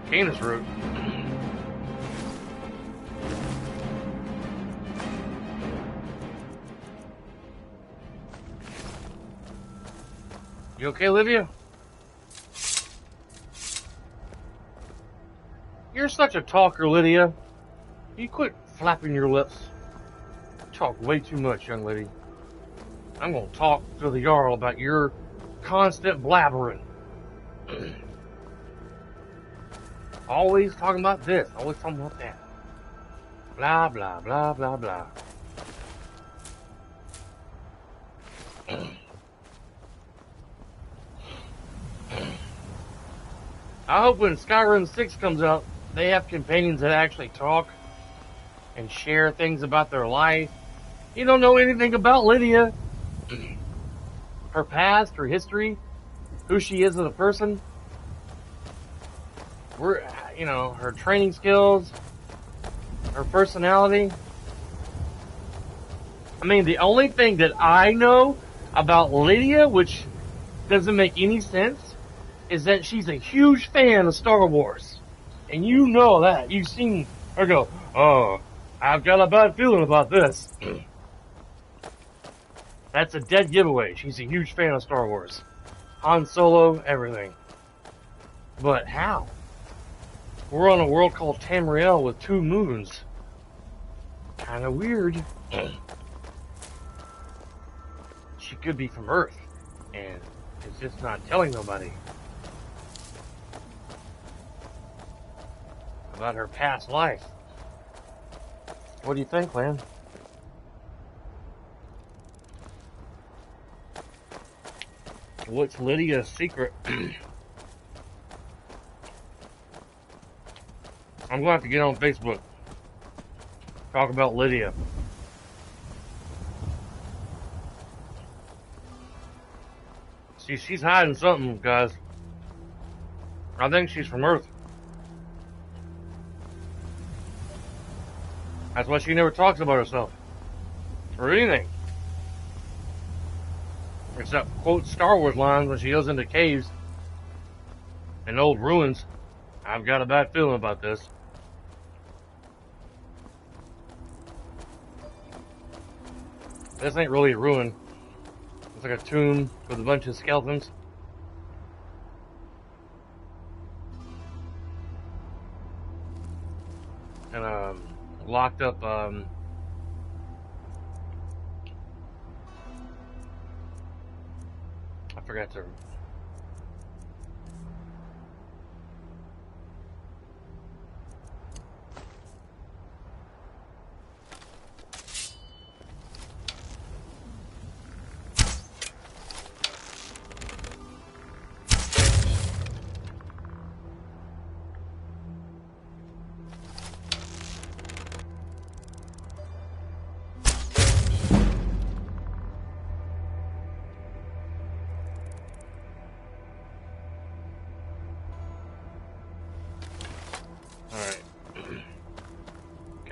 Canis root. You okay, Olivia? You're such a talker, Lydia. You quit flapping your lips. You talk way too much, young lady. I'm gonna talk to the Jarl about your constant blabbering. Always talking about this, always talking about that. Blah, blah, blah, blah, blah. I hope when Skyrim 6 comes out, they have companions that actually talk and share things about their life. You don't know anything about Lydia. Her past, her history, who she is as a person. her training skills, her personality. I mean, the only thing that I know about Lydia, which doesn't make any sense, is that she's a huge fan of Star Wars. And you know that. You've seen her go, oh, I've got a bad feeling about this. That's a dead giveaway. She's a huge fan of Star Wars. Han Solo, everything. But how? We're on a world called Tamriel with 2 moons. Kinda weird. She could be from Earth, and it's just not telling nobody about her past life. What do you think, Lan? What's Lydia's secret? I'm going to have to get on Facebook. Talk about Lydia. See, she's hiding something, guys. I think she's from Earth. That's why she never talks about herself. Or anything. Except, quote, Star Wars lines when she goes into caves and old ruins. I've got a bad feeling about this. This ain't really a ruin. It's like a tomb with a bunch of skeletons. And locked up I forgot to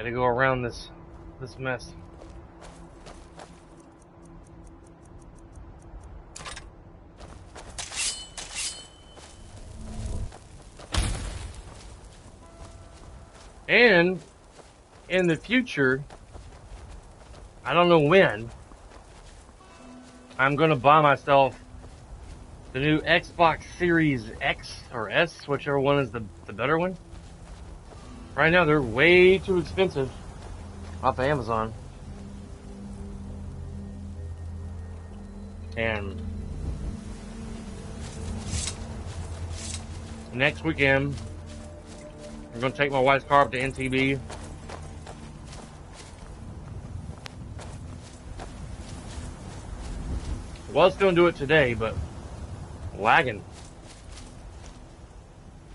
gotta go around this mess. And in the future, I don't know when, I'm gonna buy myself the new Xbox Series X or S, whichever one is the better one. Right now, they're way too expensive off of Amazon. And next weekend, I'm going to take my wife's car up to NTB. Was going to do it today, but lagging.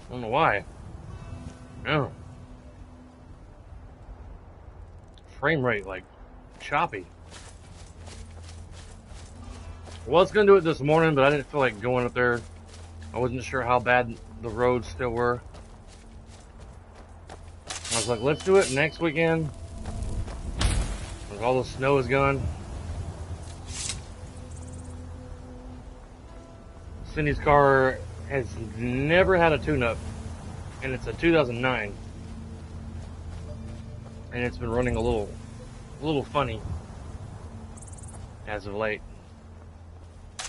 I don't know why. Oh. Frame rate, like, choppy. Was going to do it this morning, but I didn't feel like going up there. I wasn't sure how bad the roads still were. I was like, let's do it next weekend. When all the snow is gone. Cindy's car has never had a tune-up, and it's a 2009. And it's been running a little funny as of late. I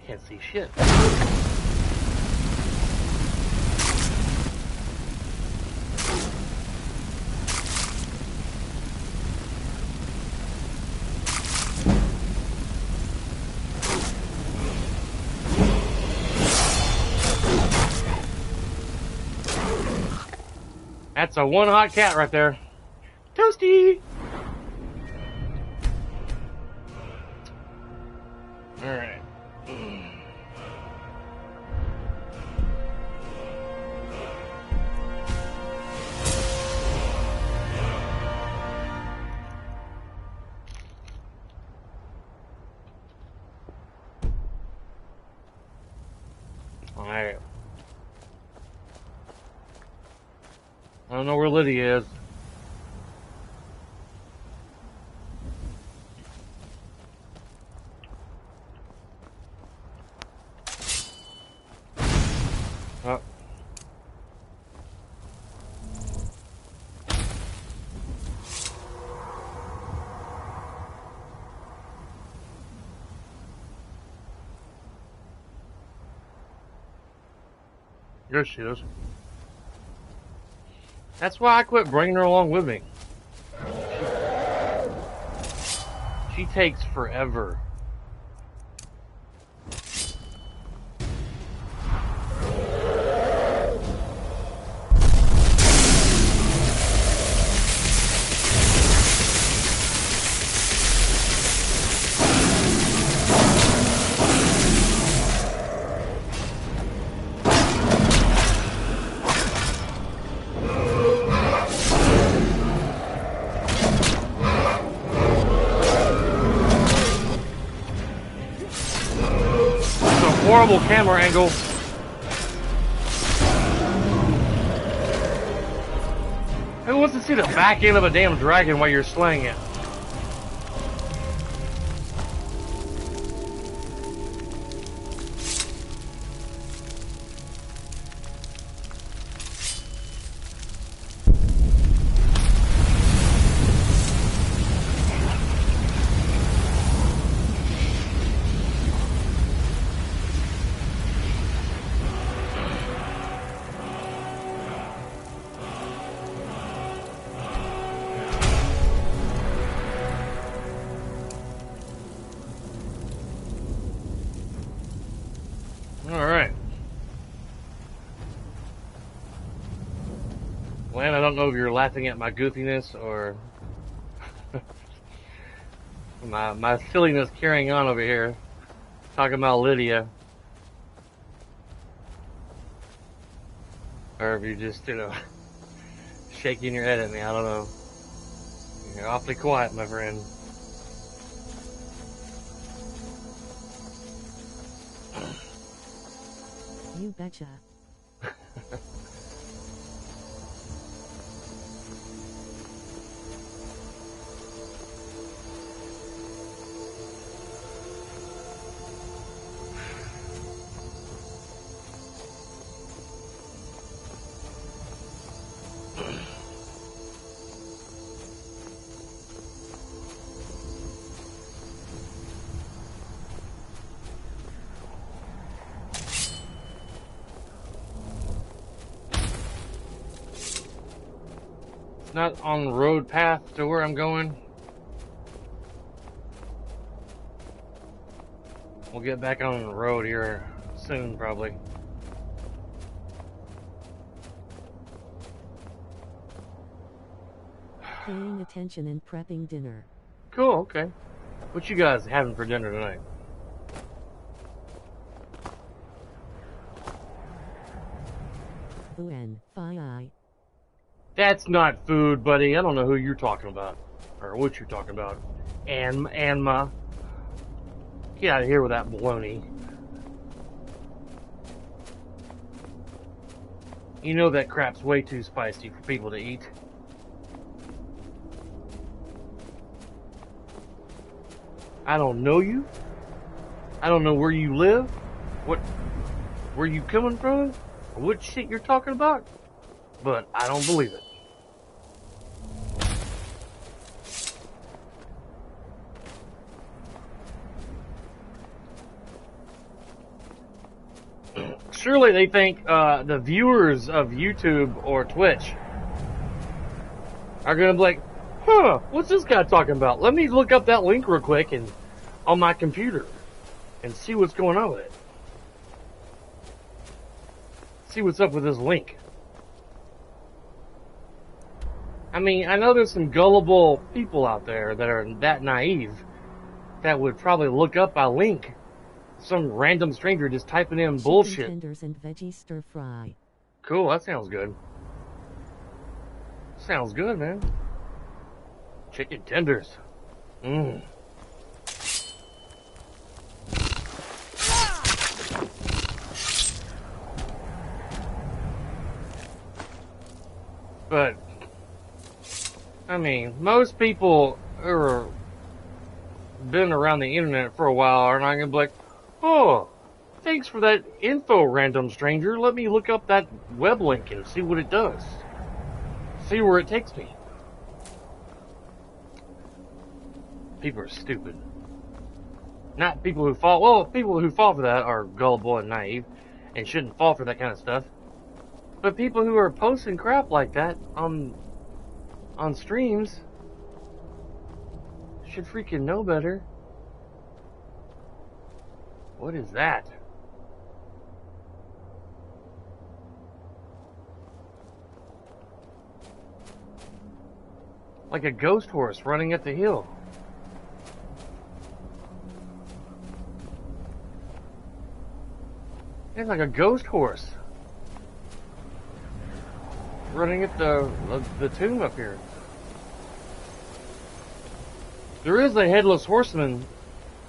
can't see shit. That's a one hot cat right there. Toasty! Alright. don't know where Lydia is. Oh. There she is. That's why I quit bringing her along with me. She takes forever. Horrible camera angle. Who wants to see the back end of a damn dragon while you're slaying it? Lan, I don't know if you're laughing at my goofiness or my silliness carrying on over here, talking about Lydia. Or if you're just, shaking your head at me, I don't know. You're awfully quiet, my friend. You betcha. Not on the road path to where I'm going. We'll get back on the road here soon, probably. Paying attention and prepping dinner. Cool, okay. What you guys having for dinner tonight? Fi. That's not food, buddy. I don't know who you're talking about. Or what you're talking about. Anma. Get out of here with that baloney. You know that crap's way too spicy for people to eat. I don't know you. I don't know where you live. Where you coming from? Or what shit you're talking about. But I don't believe it. Surely they think the viewers of YouTube or Twitch are gonna be like, huh, what's this guy talking about? Let me look up that link real quick and on my computer and see what's going on with it. See what's up with this link. I mean, I know there's some gullible people out there that are that naive that would probably look up a link. Some random stranger just typing in bullshit. Chicken tenders and veggie stir fry. Cool, that sounds good. Sounds good, man. Chicken tenders. Mmm. But, I mean, most people who are been around the internet for a while are not going to be like, oh, thanks for that info, random stranger. Let me look up that web link and see what it does. See where it takes me. People are stupid. Not people who fall. Well, people who fall for that are gullible and naive and shouldn't fall for that kind of stuff. But people who are posting crap like that on streams should freaking know better. What is that? Like a ghost horse running up the hill. It's like a ghost horse running at the tomb up here. There is a headless horseman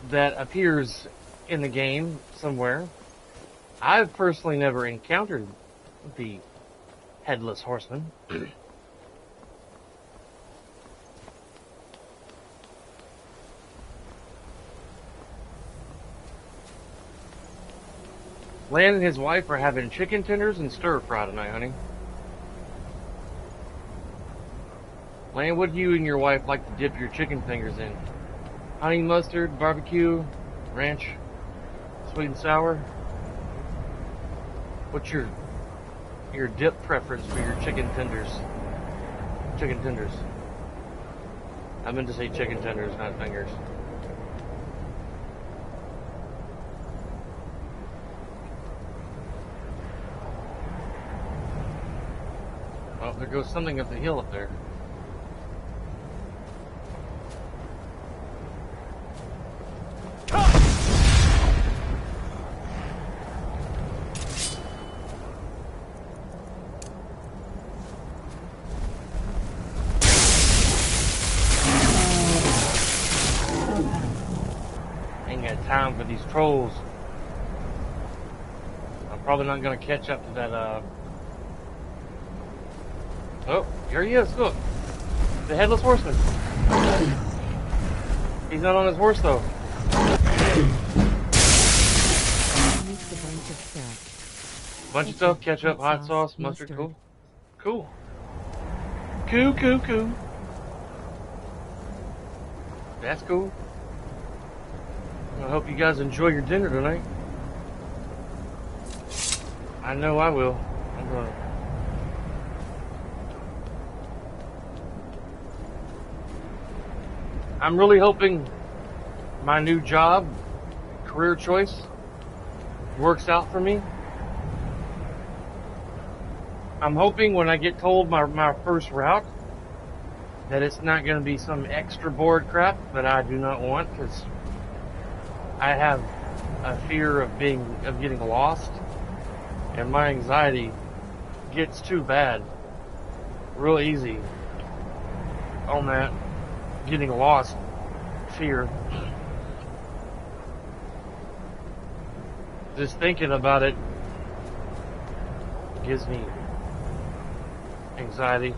that appears in the game somewhere. I've personally never encountered the headless horseman. Lan and his wife are having chicken tenders and stir fry tonight, honey. Lan, what do you and your wife like to dip your chicken fingers in? Honey mustard, barbecue, ranch, sweet and sour? What's your dip preference for your chicken tenders? Chicken tenders. I meant to say chicken tenders, not fingers. Oh, there goes something up the hill up there. Ain't got time for these trolls. I'm probably not gonna catch up to that, Oh, here he is, look. The headless horseman. He's not on his horse, though. Bunch of stuff, ketchup, hot sauce, mustard, cool. Cool. Cool. That's cool. I hope you guys enjoy your dinner tonight. I know I will. I'm really hoping my new job, career choice, works out for me. I'm hoping when I get told my first route that it's not going to be some extra board crap that I do not want, because I have a fear of getting lost, and my anxiety gets too bad real easy on that getting lost fear. Just thinking about it gives me anxiety.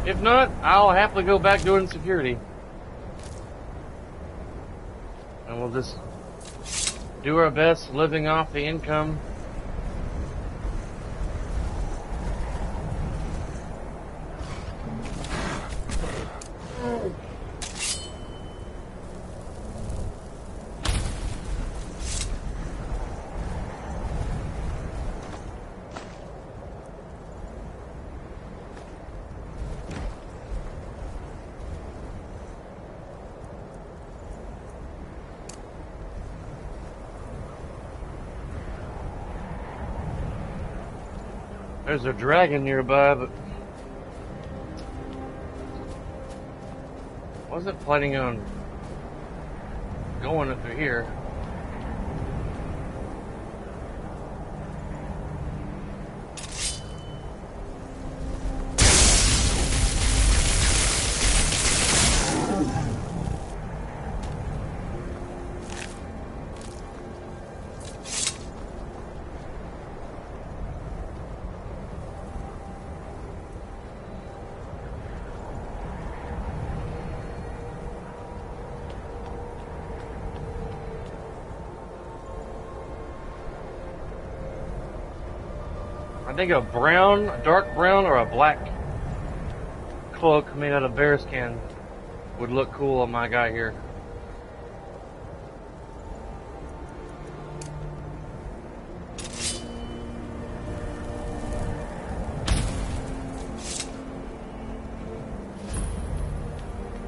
If not, I'll happily go back doing security. And we'll just do our best living off the income. There's a dragon nearby, but wasn't planning on going through here. I think a brown, a dark brown, or a black cloak made out of bearskin would look cool on my guy here.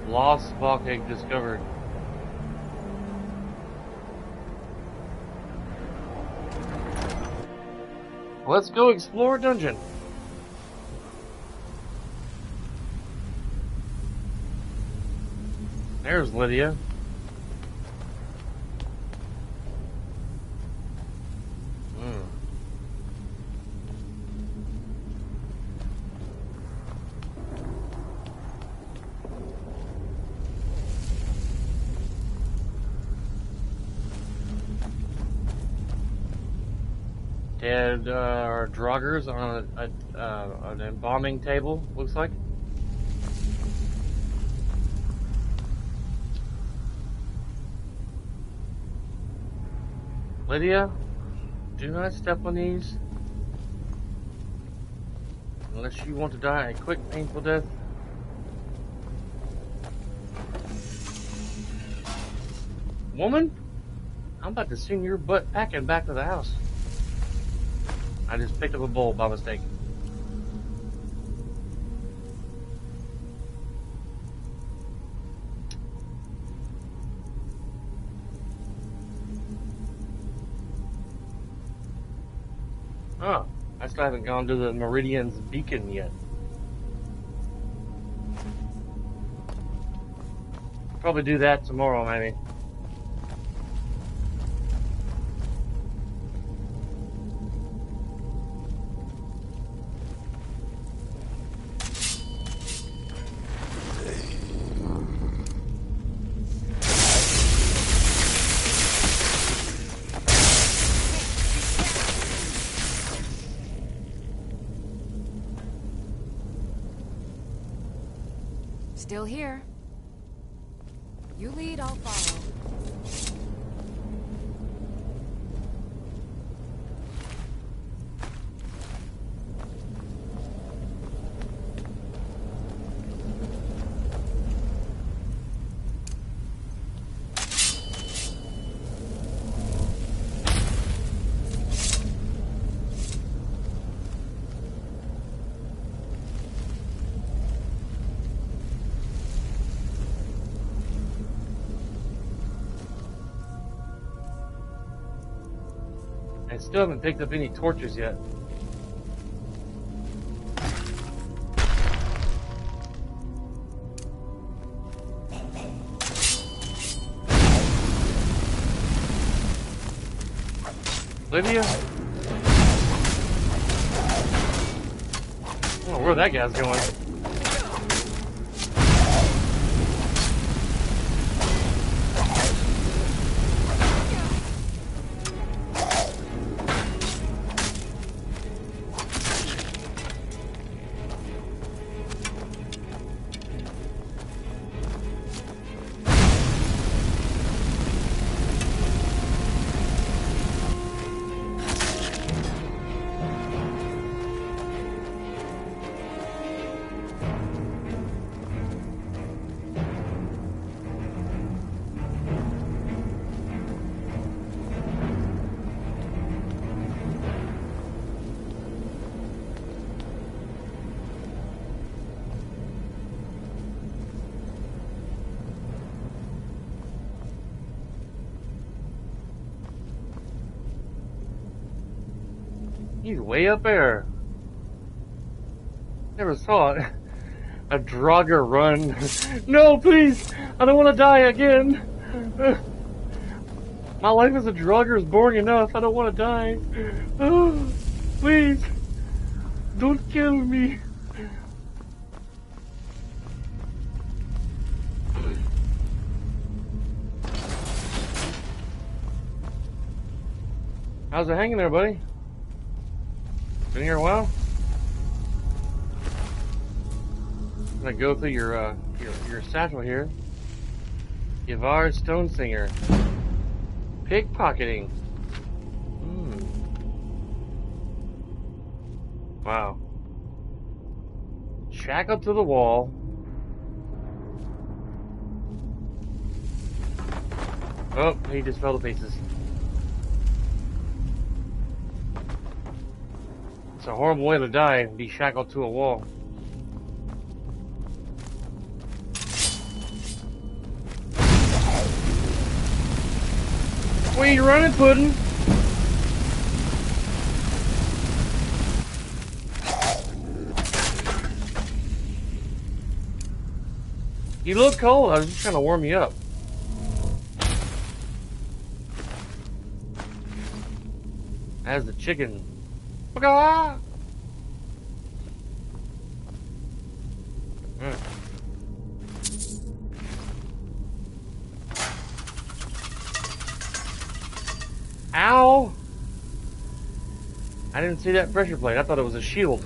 Lost spark egg discovered. Let's go explore a dungeon. There's Lydia. Dead or droggers on an embalming table, looks like. Lydia, do not step on these unless you want to die a quick, painful death. Woman, I'm about to send your butt packing back to the house. I just picked up a bowl by mistake. Oh, I still haven't gone to the Meridian's beacon yet. Probably do that tomorrow, maybe. Still here. You lead, I'll follow. I still haven't picked up any torches yet. Lydia? I don't know where that guy's going. He's way up there. Never saw it. A Draugr run. No, please! I don't want to die again! My life as a drugger is boring enough. I don't want to die. Oh, please, don't kill me. How's it hanging there, buddy? Been here a while? I'm gonna go through your satchel here. Yavar Stone Singer. Pickpocketing. Wow. Shackled to the wall. Oh, he just fell to pieces. It's a horrible way to die and be shackled to a wall. Where you running, Puddin'? You look cold. I was just trying to warm you up. As the chicken. Mm. Ow! I didn't see that pressure plate. I thought it was a shield.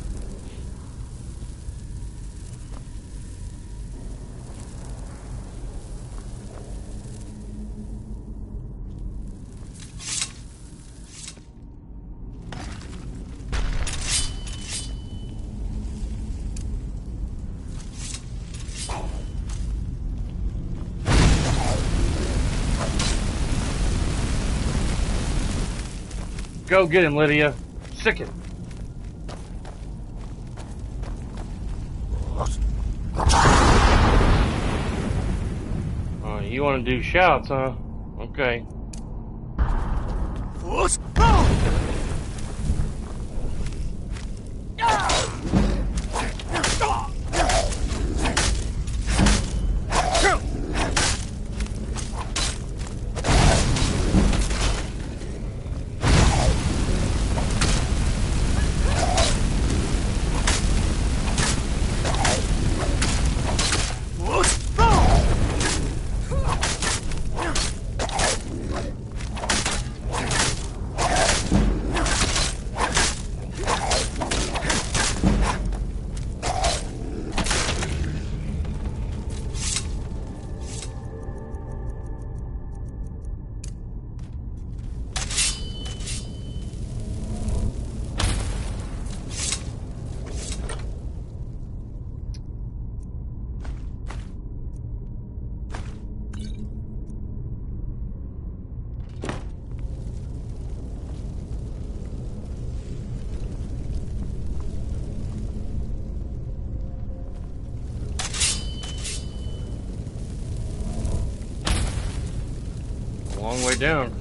Go get him, Lydia. Sick him. Oh, you want to do shouts, huh? Okay. Long way down.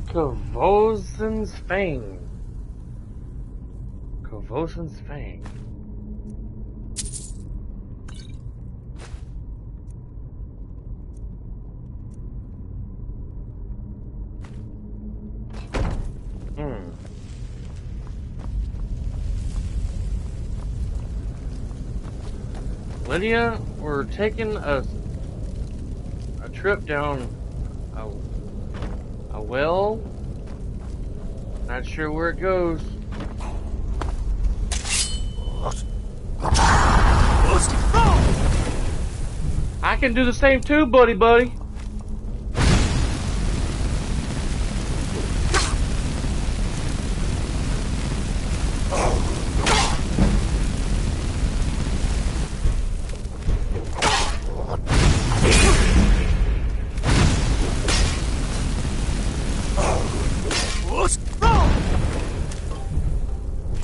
Kovosen's Fang. Kovosen's Fang. Lydia, we're taking a trip down a well. Not sure where it goes. I can do the same too, buddy.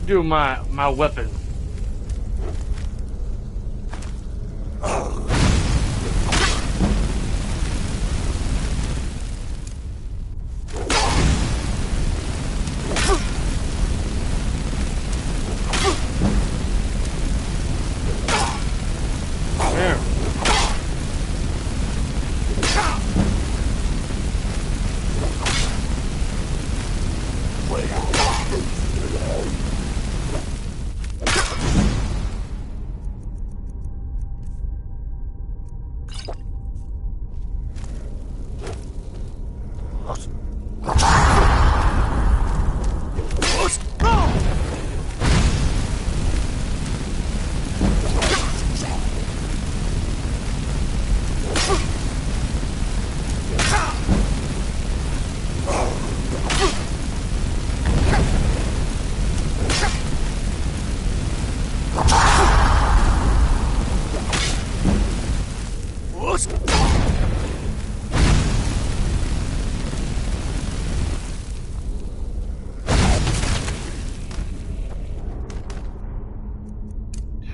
Do my weapon.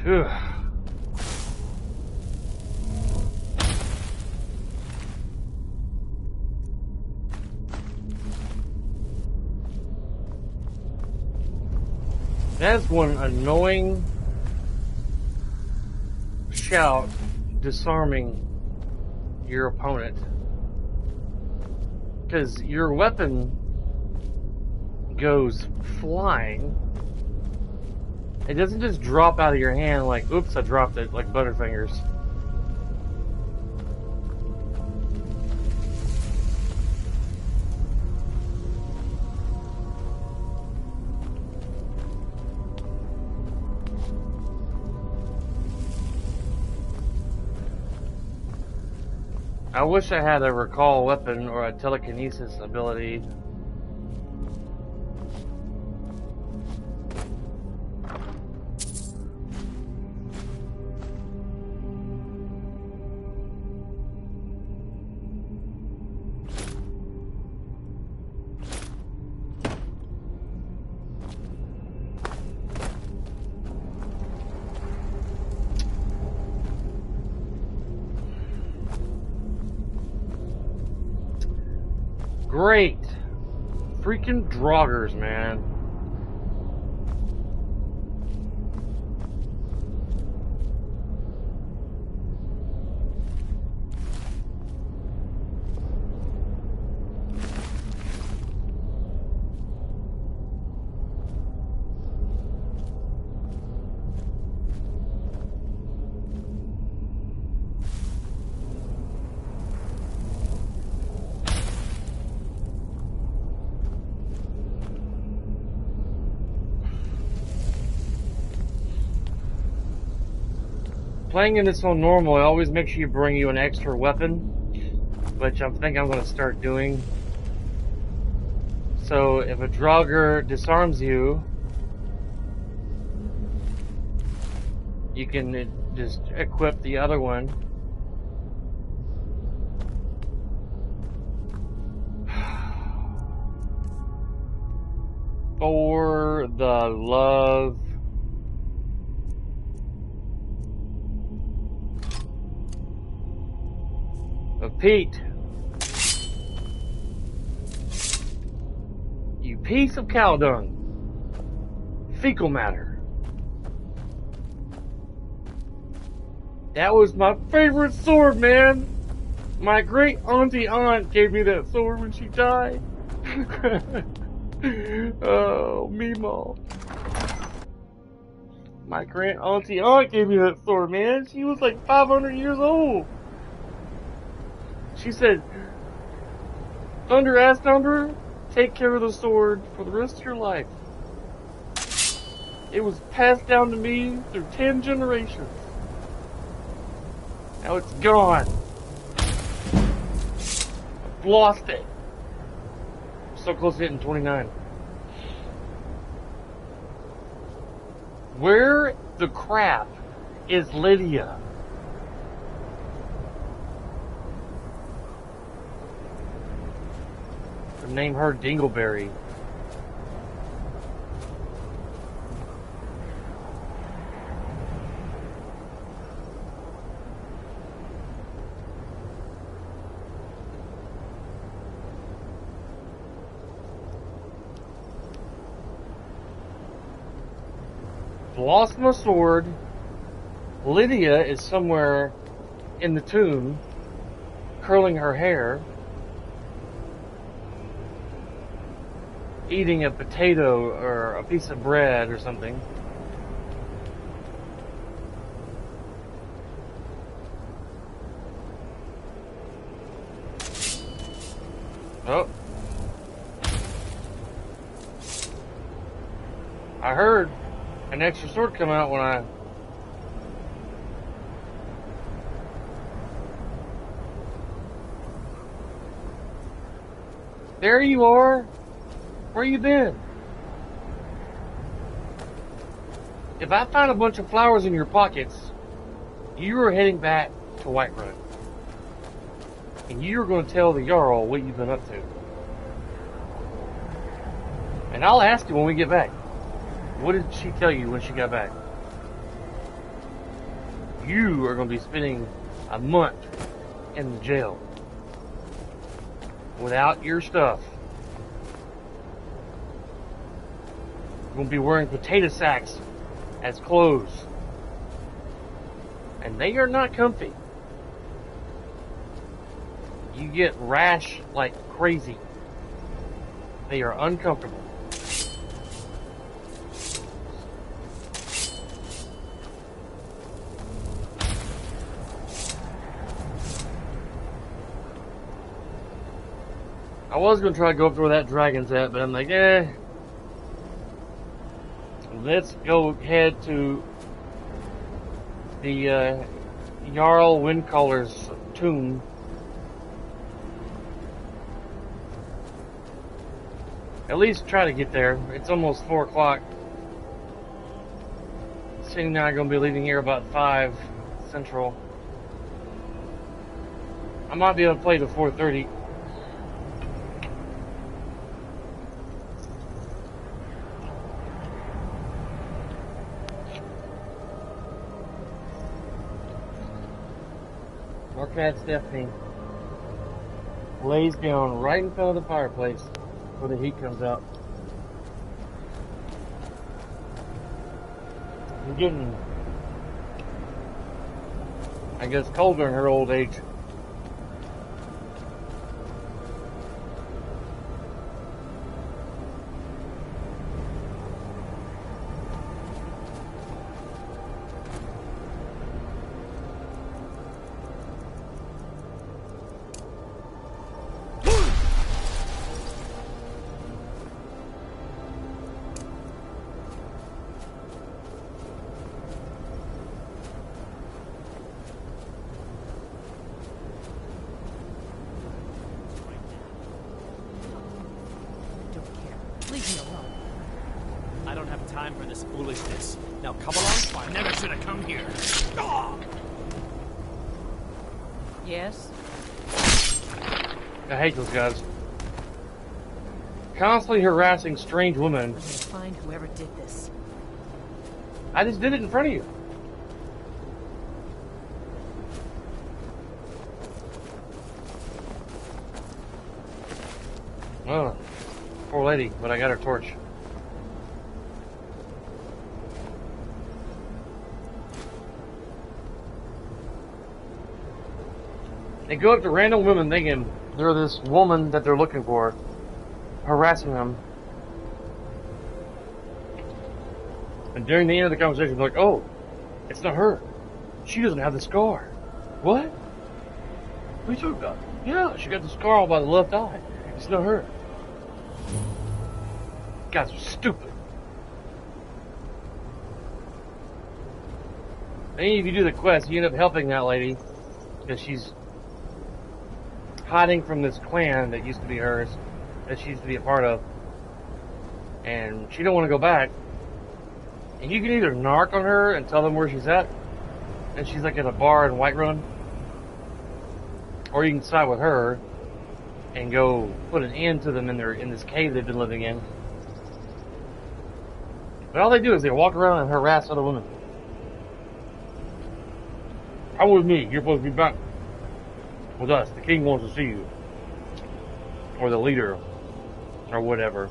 Phew. That's one annoying shout disarming your opponent. Because your weapon goes flying. It doesn't just drop out of your hand like, oops, I dropped it, like Butterfingers. I wish I had a recall weapon or a telekinesis ability. Great. Freaking Draugrs, man. Playing in this on normal, it always makes you bring you an extra weapon, which I think I'm going to start doing. So if a Draugr disarms you, you can just equip the other one. For the love of Pete. You piece of cow dung. Fecal matter. That was my favorite sword, man. My great auntie aunt gave me that sword when she died. Oh, Meemaw. My great auntie aunt gave me that sword, man. She was like 500 years old. She said, Thunder asked Thunder, take care of the sword for the rest of your life. It was passed down to me through 10 generations. Now it's gone. I've lost it. I'm so close to hitting 29. Where the crap is Lydia? Name her Dingleberry. Lost my sword. Lydia is somewhere in the tomb, curling her hair, eating a potato or a piece of bread or something. Oh. I heard an extra sword come out when I... There you are! Where you been? If I find a bunch of flowers in your pockets, you are heading back to Whiterun. And you're going to tell the Jarl what you've been up to. And I'll ask you when we get back. What did she tell you when she got back? you are going to be spending a month in the jail without your stuff. You're going to be wearing potato sacks as clothes. And they are not comfy. You get rash like crazy. They are uncomfortable. I was going to try to go up to where that dragon's at, but I'm like, let's go head to the Jarl Windcaller's tomb. At least try to get there. It's almost 4 o'clock. Cindy and I are going to be leaving here about 5 Central. I might be able to play to 4:30. Our cat Stephanie lays down right in front of the fireplace where the heat comes out. I'm getting, I guess, colder in her old age. Foolishness. Now come along. I never should have come here. Yes? I hate those guys. Constantly harassing strange women. We're gonna find whoever did this. I just did it in front of you. Oh, poor lady, but I got her torch. They go up to random women thinking they're this woman that they're looking for, harassing them. And during the end of the conversation, they're like, oh, it's not her. She doesn't have the scar. What? What are you talking about? Yeah, she got the scar all by the left eye. It's not her. You guys are stupid. And if you do the quest, you end up helping that lady because she's hiding from this clan that used to be hers, that she used to be a part of, and she don't want to go back. And you can either narc on her and tell them where she's at, and she's like at a bar in Whiterun, or you can side with her and go put an end to them in this cave they've been living in. But all they do is they walk around and harass other women. Come with me. You're supposed to be back with us. The king wants to see you. Or the leader. Or whatever.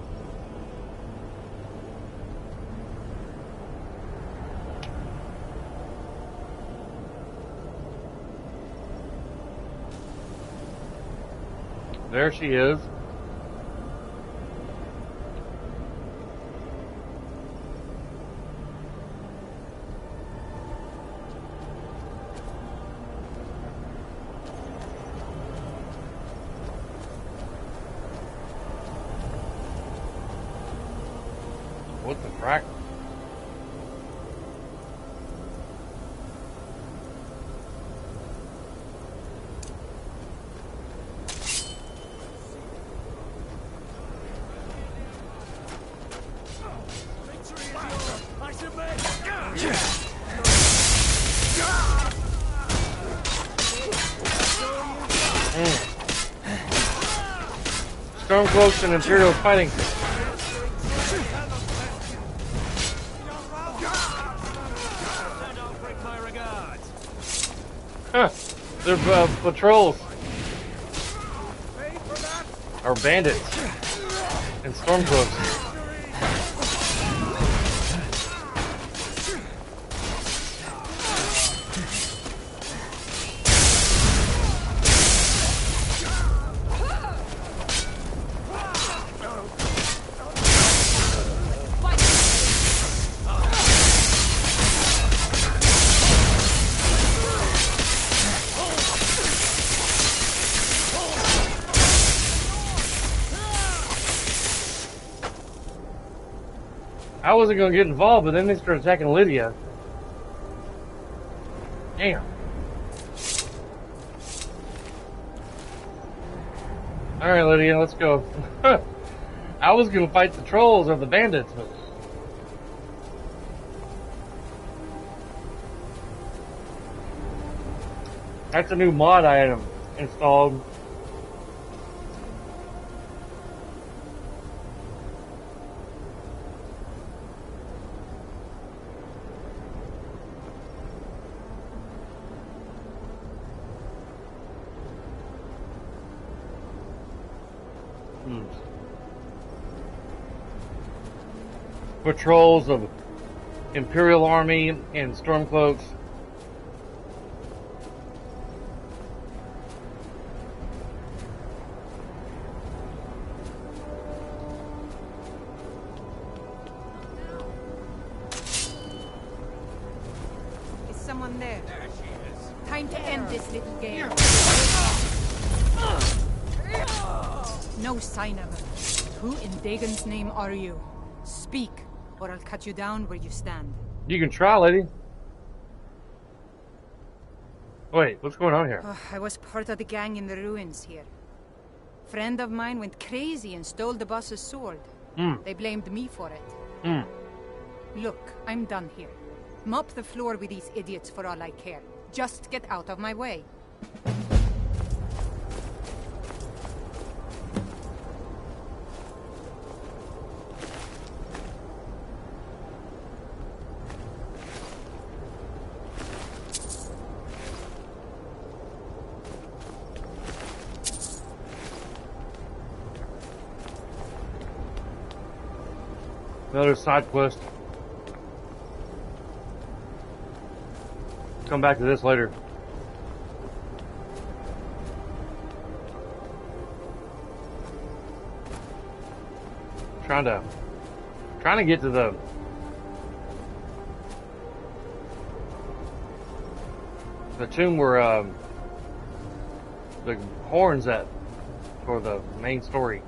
There she is. What the frack? Stormcloaks and Imperials fighting. They're patrols. Or bandits. And stormcloaks. I wasn't going to get involved, but then they started attacking Lydia. Damn. Alright, Lydia, let's go. I was going to fight the trolls or the bandits, but... That's a new mod item installed. Patrols of Imperial Army and Stormcloaks. Is someone there? There she is. Time to end this little game. No sign of her. Who in Dagon's name are you? Speak, or I'll cut you down where you stand. You can try, lady. Wait, what's going on here? Oh, I was part of the gang in the ruins here. Friend of mine went crazy and stole the boss's sword. They blamed me for it. Look, I'm done here. Mop the floor with these idiots for all I care. Just get out of my way. Another side quest. Come back to this later. Trying to get to the tomb where the horn's at for the main story.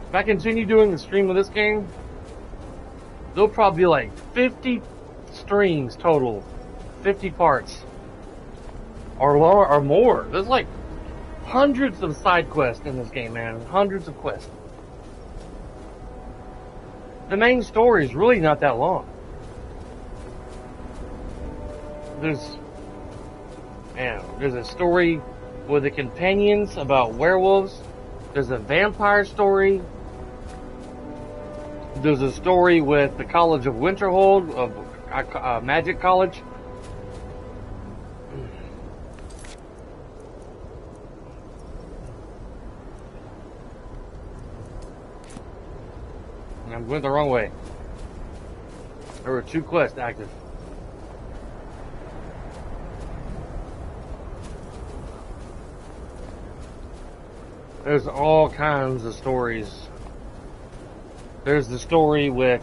If I continue doing the stream of this game, there'll probably be like 50 streams total, 50 parts, or more. There's like hundreds of side quests in this game, man. Hundreds of quests. The main story is really not that long. There's a story with the companions about werewolves. There's a vampire story. There's a story with the College of Winterhold, of Magic College. I'm going the wrong way. There were 2 quests active. There's all kinds of stories. There's the story with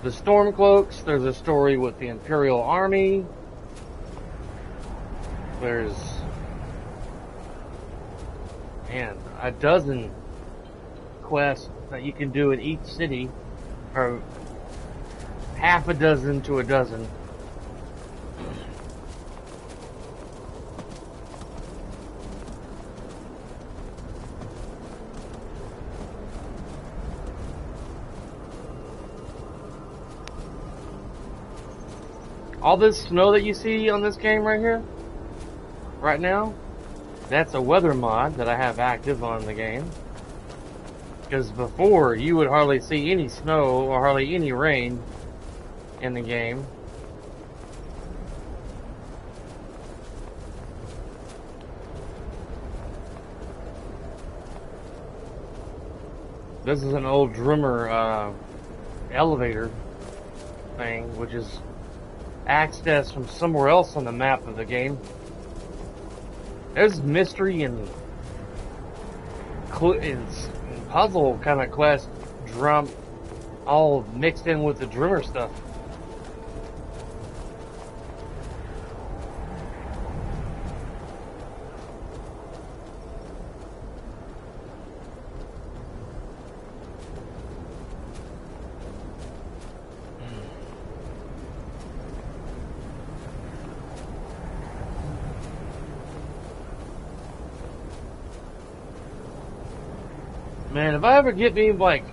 the Stormcloaks. There's a story with the Imperial Army. There's, a dozen quests that you can do in each city, or half a dozen to a dozen. All this snow that you see on this game right here, right now, that's a weather mod that I have active on the game. Because before, you would hardly see any snow or hardly any rain in the game. This is an old drummer elevator thing, which is accessed from somewhere else on the map of the game. There's mystery and puzzle kind of quest drum all mixed in with the drummer stuff. Man, if I ever get me like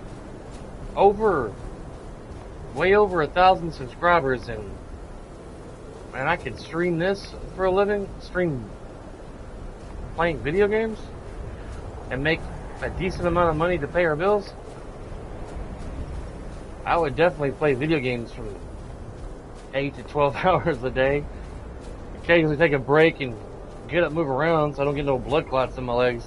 way over 1,000 subscribers, and man, I can stream this for a living, stream playing video games, and make a decent amount of money to pay our bills, I would definitely play video games from 8 to 12 hours a day. Occasionally take a break and get up, move around, so I don't get no blood clots in my legs.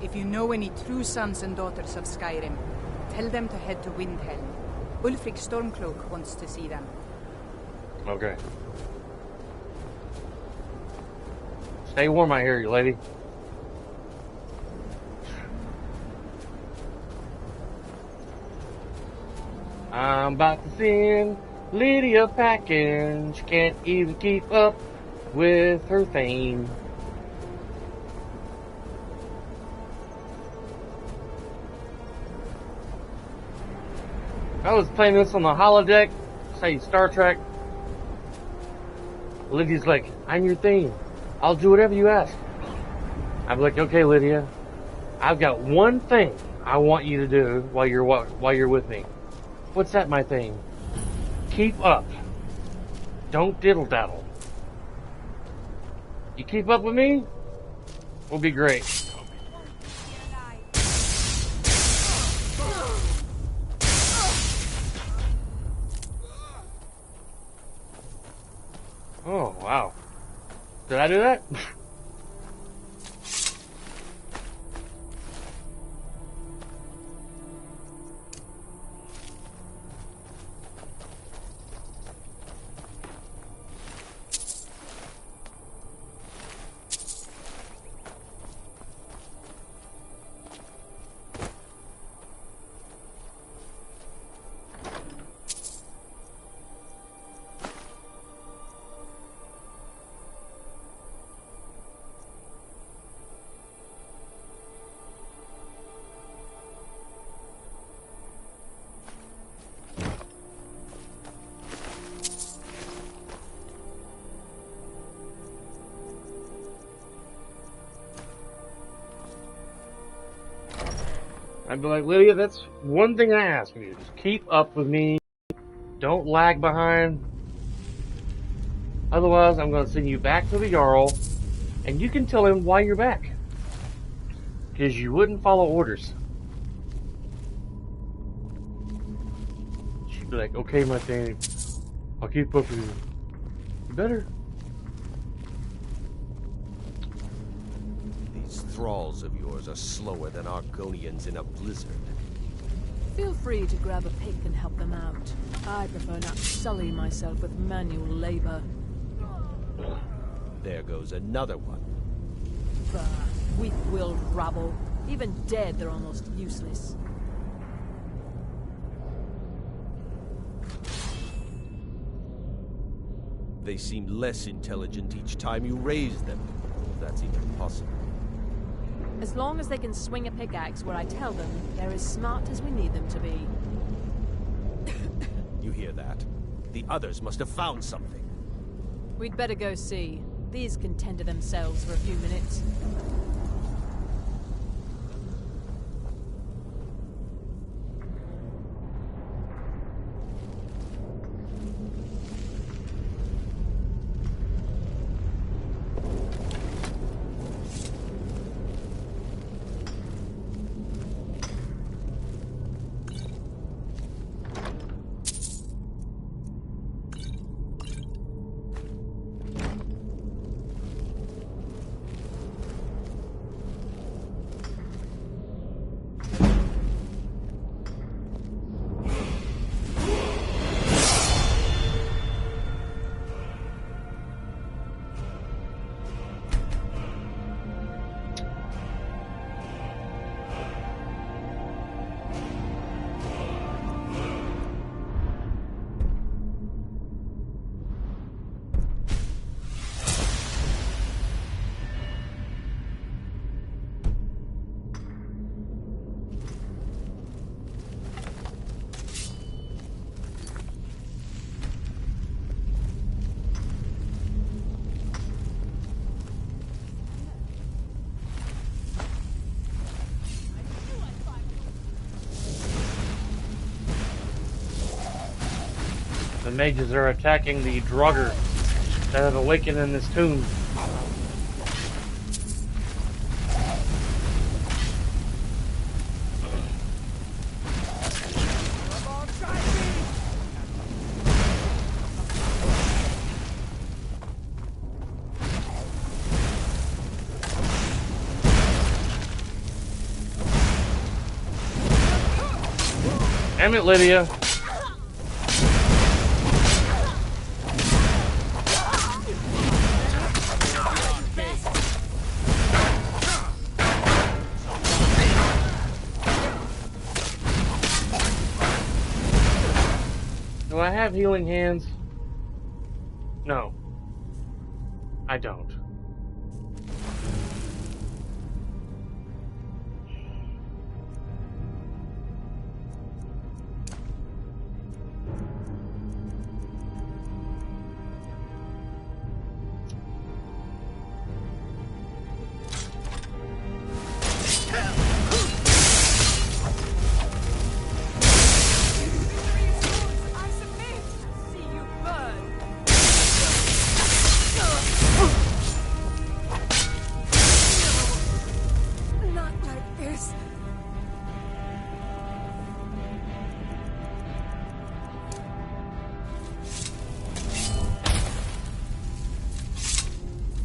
If you know any true sons and daughters of Skyrim, tell them to head to Windhelm. Ulfric Stormcloak wants to see them. Okay. Stay warm out here, you lady. I'm about to send Lydia packing. She can't even keep up with her theme. I was playing this on the holodeck, say Star Trek. Lydia's like, I'm your theme. I'll do whatever you ask. I'm like, okay, Lydia, I've got one thing I want you to do while you're with me. What's that, my thing? Keep up. Don't diddle daddle. You keep up with me, we'll be great. Oh, wow. Did I do that? I'd be like, Lydia, that's one thing I ask of you. Just keep up with me. Don't lag behind. Otherwise, I'm going to send you back to the Jarl, and you can tell him why you're back. Because you wouldn't follow orders. She'd be like, okay, my thing. I'll keep up with you. You better. Thralls of yours are slower than Argonians in a blizzard. Feel free to grab a pick and help them out. I prefer not sullying myself with manual labor. There goes another one. Bah, weak-willed rabble. Even dead, they're almost useless. They seem less intelligent each time you raise them, if that's even possible. As long as they can swing a pickaxe where I tell them, they're as smart as we need them to be. You hear that? The others must have found something. We'd better go see. These can tend to themselves for a few minutes. mages are attacking the Draugr that have awakened in this tomb. Damn it, Lydia. Do I have healing hands? No. I don't.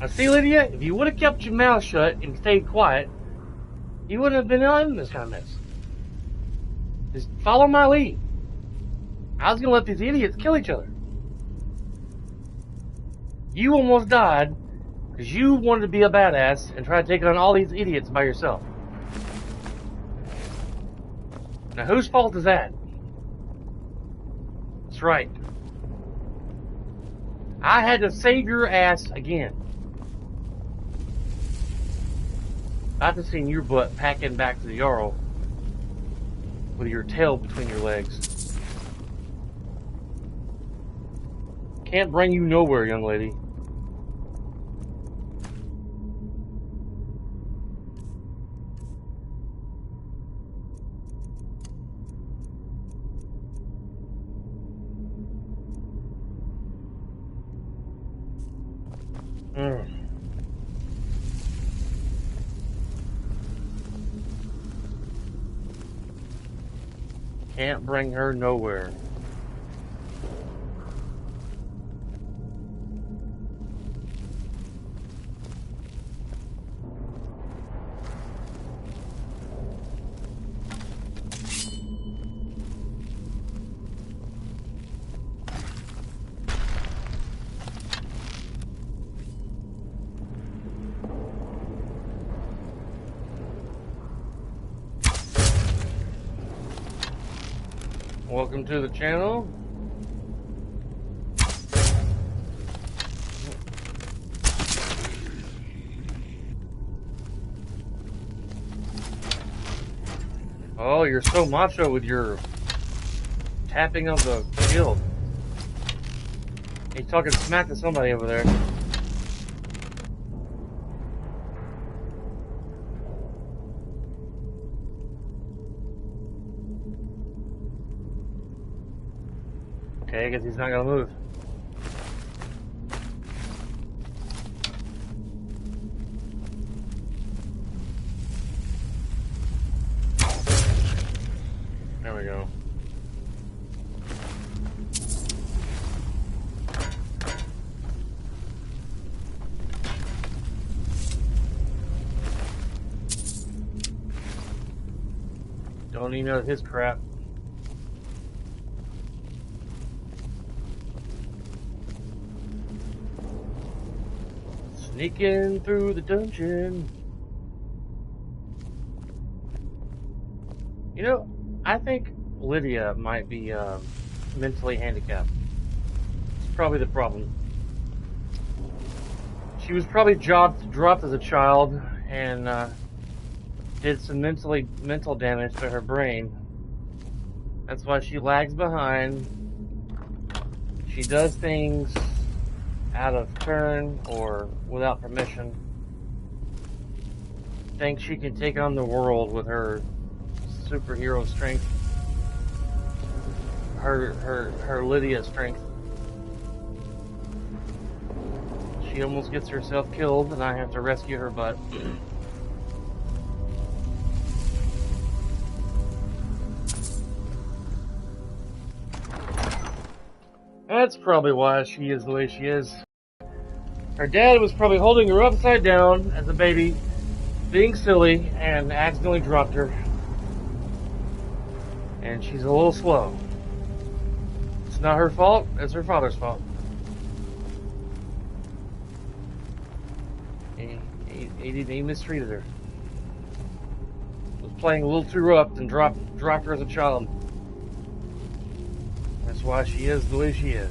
Now see, Lydia, if you would have kept your mouth shut and stayed quiet, you wouldn't have been in this kind of mess. Just follow my lead. I was going to let these idiots kill each other. You almost died because you wanted to be a badass and try to take on all these idiots by yourself. Now whose fault is that? That's right. I had to save your ass again. I've just seen your butt packing back to the Jarl with your tail between your legs. Can't bring you nowhere, young lady. Can't bring her nowhere. Welcome to the channel. Oh, you're so macho with your tapping of the shield. He's talking smack to somebody over there. Okay, I guess he's not gonna move. There we go. Don't even know his crap. Sneaking through the dungeon. You know, I think Lydia might be mentally handicapped. It's probably the problem. She was probably dropped as a child and did some mental damage to her brain. That's why she lags behind. She does things out of turn or without permission. Thinks she can take on the world with her superhero strength. Her Lydia strength. She almost gets herself killed, and I have to rescue her butt. That's probably why she is the way she is. Her dad was probably holding her upside down as a baby, being silly, and accidentally dropped her. And she's a little slow. It's not her fault, it's her father's fault. He mistreated her. Was playing a little too rough and dropped her as a child. That's why she is the way she is.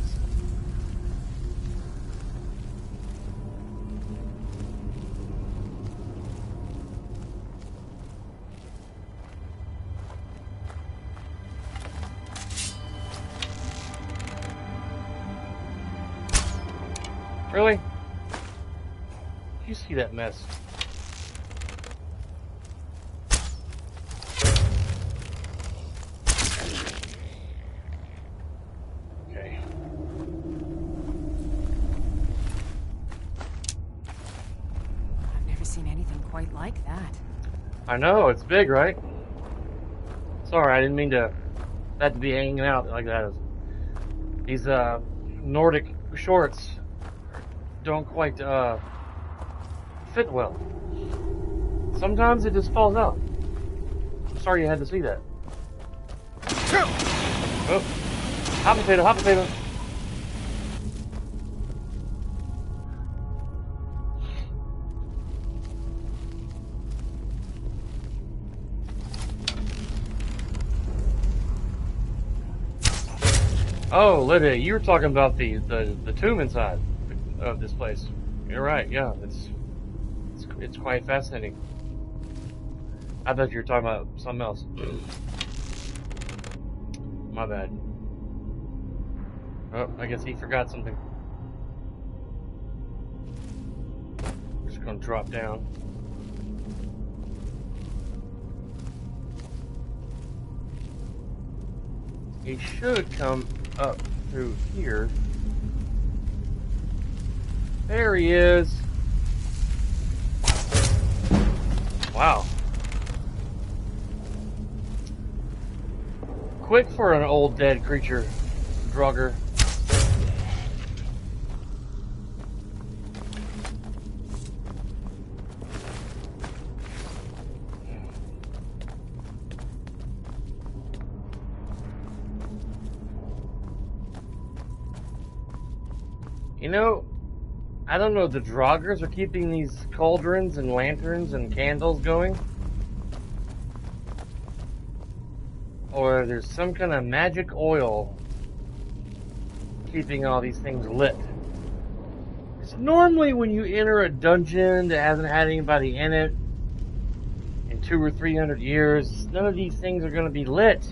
Really? You see that mess? Okay. I've never seen anything quite like that. I know, it's big, right? Sorry, I didn't mean that to be hanging out like that. These Nordic shorts don't quite fit well. Sometimes it just falls out. I'm sorry you had to see that. Oh, hot potato, hot potato. Oh, Lydia, you were talking about the tomb inside of this place. You're right. Yeah, it's quite fascinating. I thought you were talking about something else. My bad. Oh, I guess he forgot something. Just gonna drop down. He should come up through here. There he is. Wow. Quick for an old dead creature, Draugr. You know, I don't know, the Draugrs are keeping these cauldrons and lanterns and candles going? Or there's some kind of magic oil keeping all these things lit. Because normally when you enter a dungeon that hasn't had anybody in it in 200 or 300 years, none of these things are going to be lit.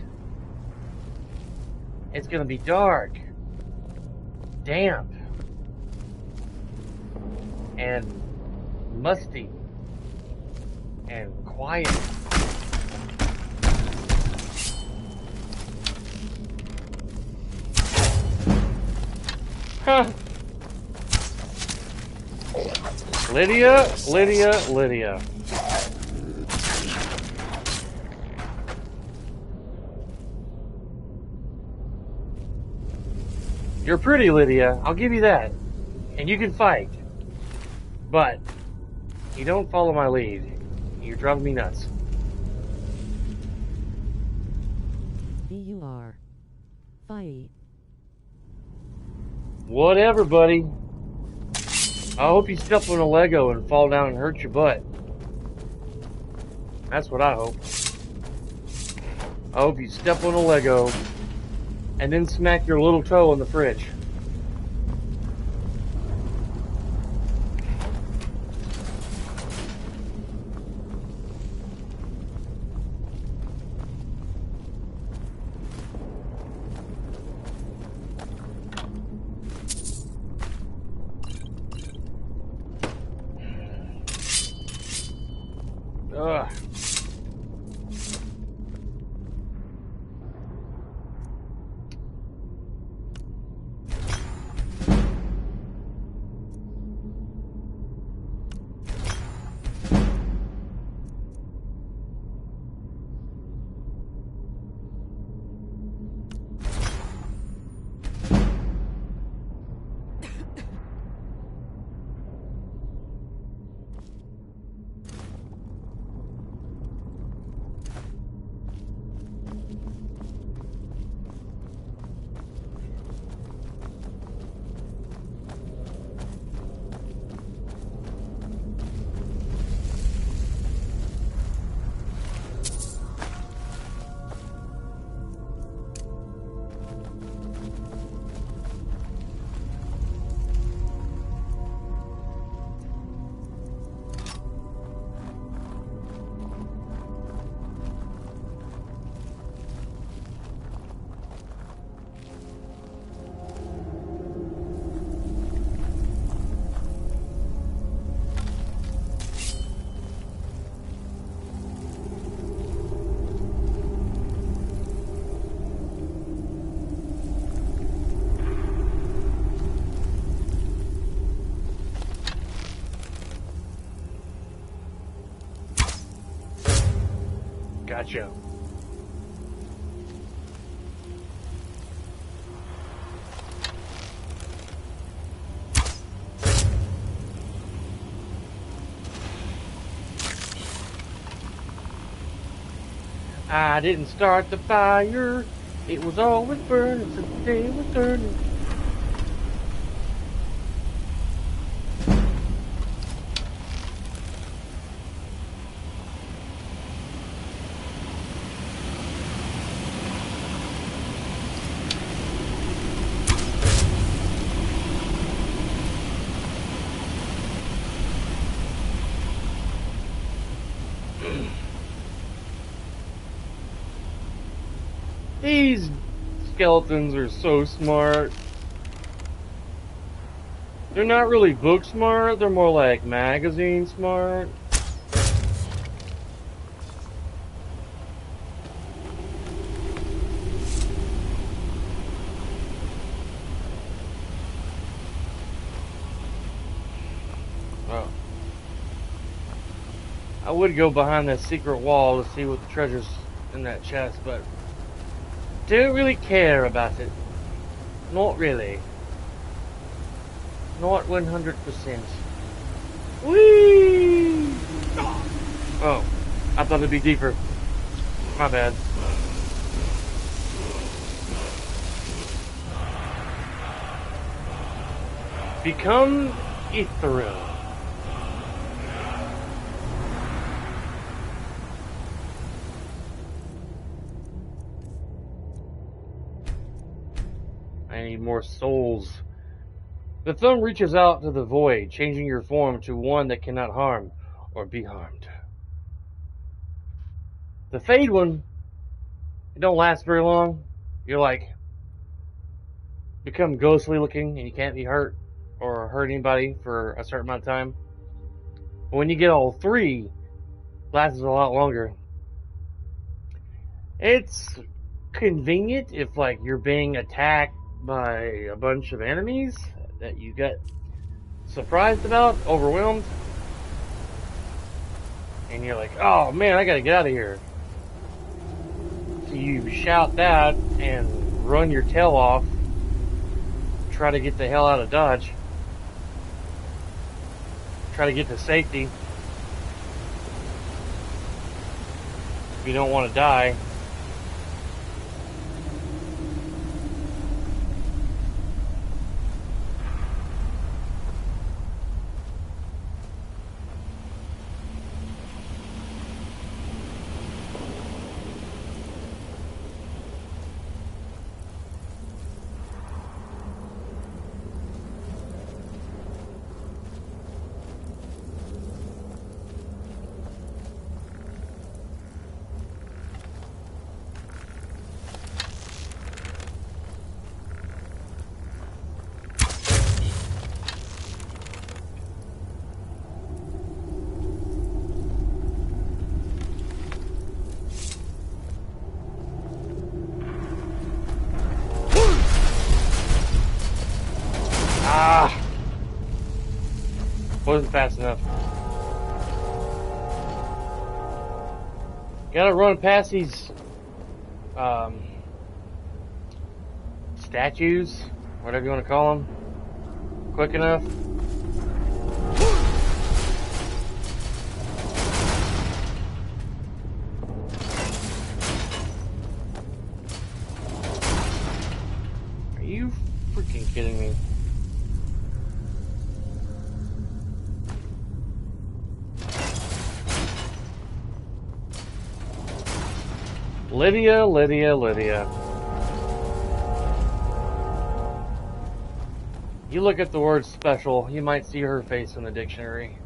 It's going to be dark, damp, and musty and quiet. Huh. Lydia. You're pretty, Lydia. I'll give you that. And you can fight. But you don't follow my lead. You're driving me nuts. B-U-R. Fight. Whatever, buddy. I hope you step on a Lego and fall down and hurt your butt. That's what I hope. I hope you step on a Lego and then smack your little toe in the fridge. Ugh. Gotcha. I didn't start the fire. It was always burning since the day was turning. These skeletons are so smart. They're not really book smart, they're more like magazine smart. Oh. I would go behind that secret wall to see what the treasure's in that chest, but don't really care about it. Not really. Not 100%. Whee! Oh, I thought it'd be deeper. My bad. Become ethereal. I need more souls. The thumb reaches out to the void, changing your form to one that cannot harm or be harmed. The fade one, it don't last very long. You're like, become ghostly looking and you can't be hurt or hurt anybody for a certain amount of time. But when you get all three, it lasts a lot longer. It's convenient if like you're being attacked by a bunch of enemies that you get surprised about, overwhelmed, and you're like, oh man, I gotta get out of here. So you shout that and run your tail off, try to get the hell out of Dodge, try to get to safety if you don't want to die. Wasn't fast enough. Gotta run past these statues, whatever you want to call them, quick enough. Are you freaking kidding me? Lydia. You look at the word special, you might see her face in the dictionary.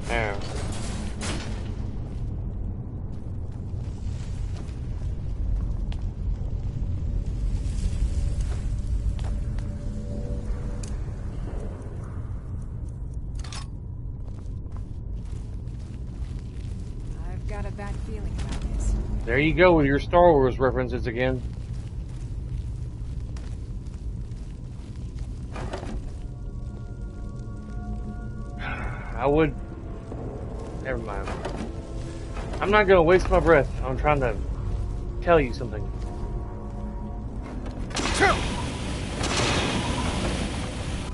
There. Got a bad feeling about this. There you go with your Star Wars references again. I would... Never mind. I'm not gonna waste my breath. I'm trying to tell you something.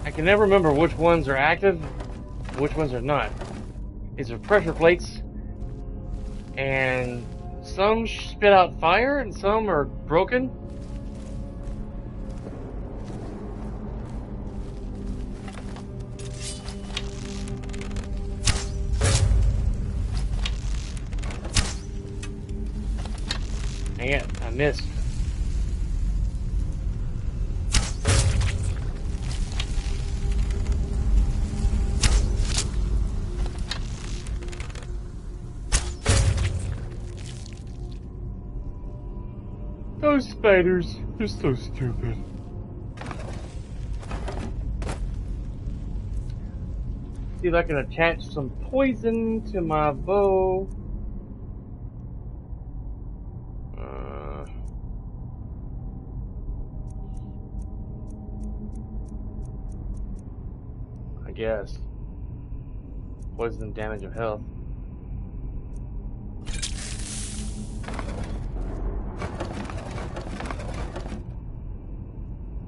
I can never remember which ones are active, which ones are not. These are pressure plates, and some spit out fire, and some are broken. Dang it, I missed. Those spiders, they're so stupid. See if I can attach some poison to my bow. I guess. Poison and damage of health.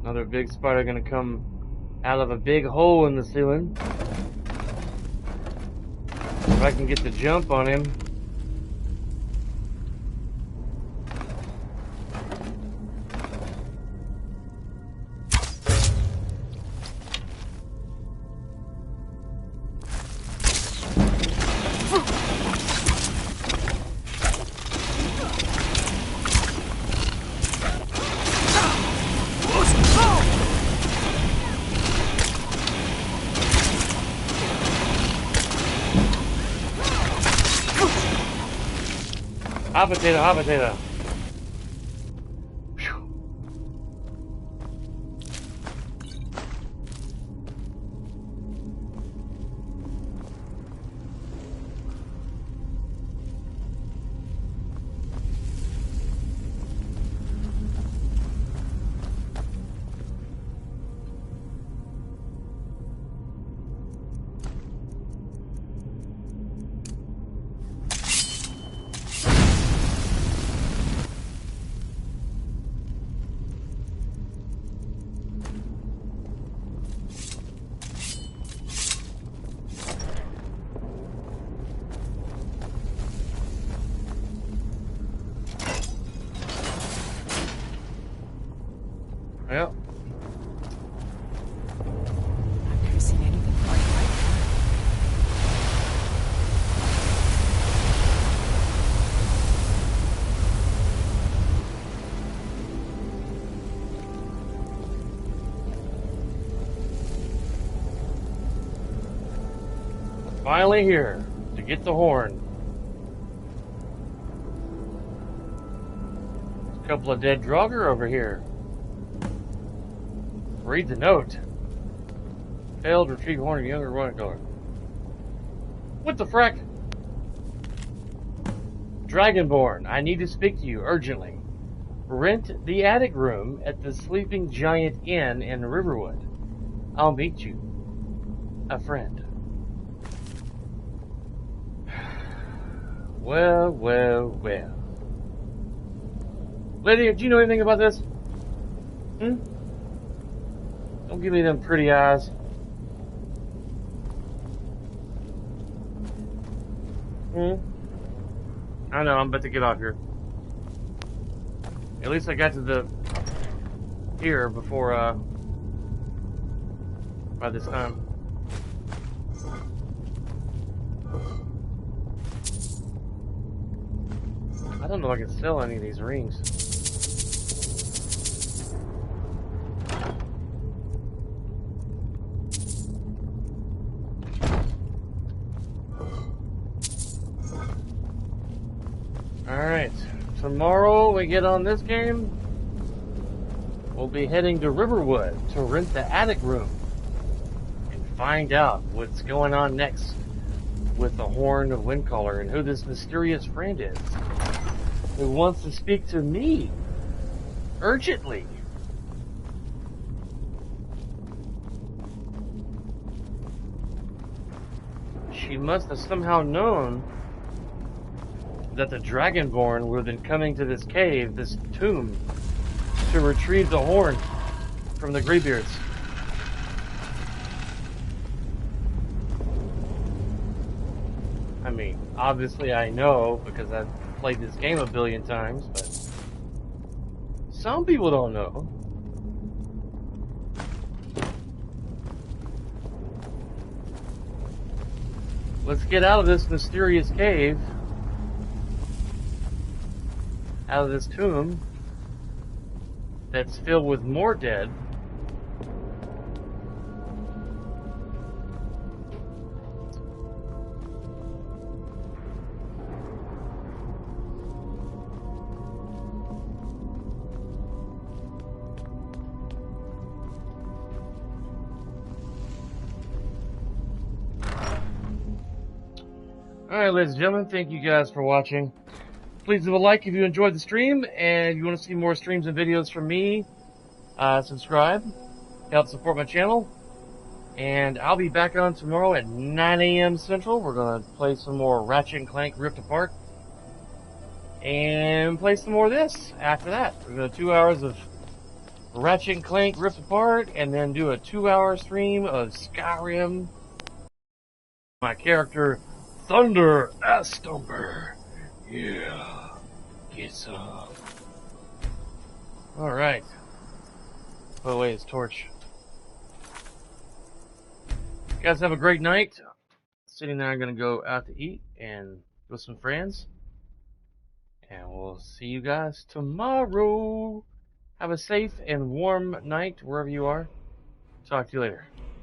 Another big spider gonna come out of a big hole in the ceiling. If I can get the jump on him. Hot potato, hot potato. Whew. Yep. I've never seen anything quite like that. Finally here to get the horn. There's a couple of dead Draugr over here. Read the note. Failed, retrieve horn of younger one color. What the frack? Dragonborn, I need to speak to you urgently. Rent the attic room at the Sleeping Giant Inn in Riverwood. I'll meet you. A friend. Well, well, well. Lydia, do you know anything about this? Don't give me them pretty eyes. I know, I'm about to get off here. At least I got to the... here before, by this time. I don't know if I can sell any of these rings. Alright, tomorrow we get on this game, we'll be heading to Riverwood to rent the attic room and find out what's going on next with the Horn of Windcaller and who this mysterious friend is who wants to speak to me urgently. she must have somehow known that the Dragonborn would have been coming to this cave, this tomb, to retrieve the horn from the Greybeards. I mean, obviously I know because I've played this game a billion times, but some people don't know. Let's get out of this mysterious cave, out of this tomb that's filled with more dead. Alright, ladies and gentlemen, thank you guys for watching. Please leave a like if you enjoyed the stream, and if you want to see more streams and videos from me, subscribe, help support my channel, and I'll be back on tomorrow at 9 a.m. Central. We're going to play some more Ratchet & Clank Rift Apart, and play some more of this after that. We're going to do 2 hours of Ratchet & Clank Rift Apart, and then do a 2-hour stream of Skyrim. My character, Thunder Astomber. Yeah. Get some. Alright. Put away his torch. You guys have a great night. Cindy and I are going to go out to eat and with some friends. And we'll see you guys tomorrow. Have a safe and warm night wherever you are. Talk to you later.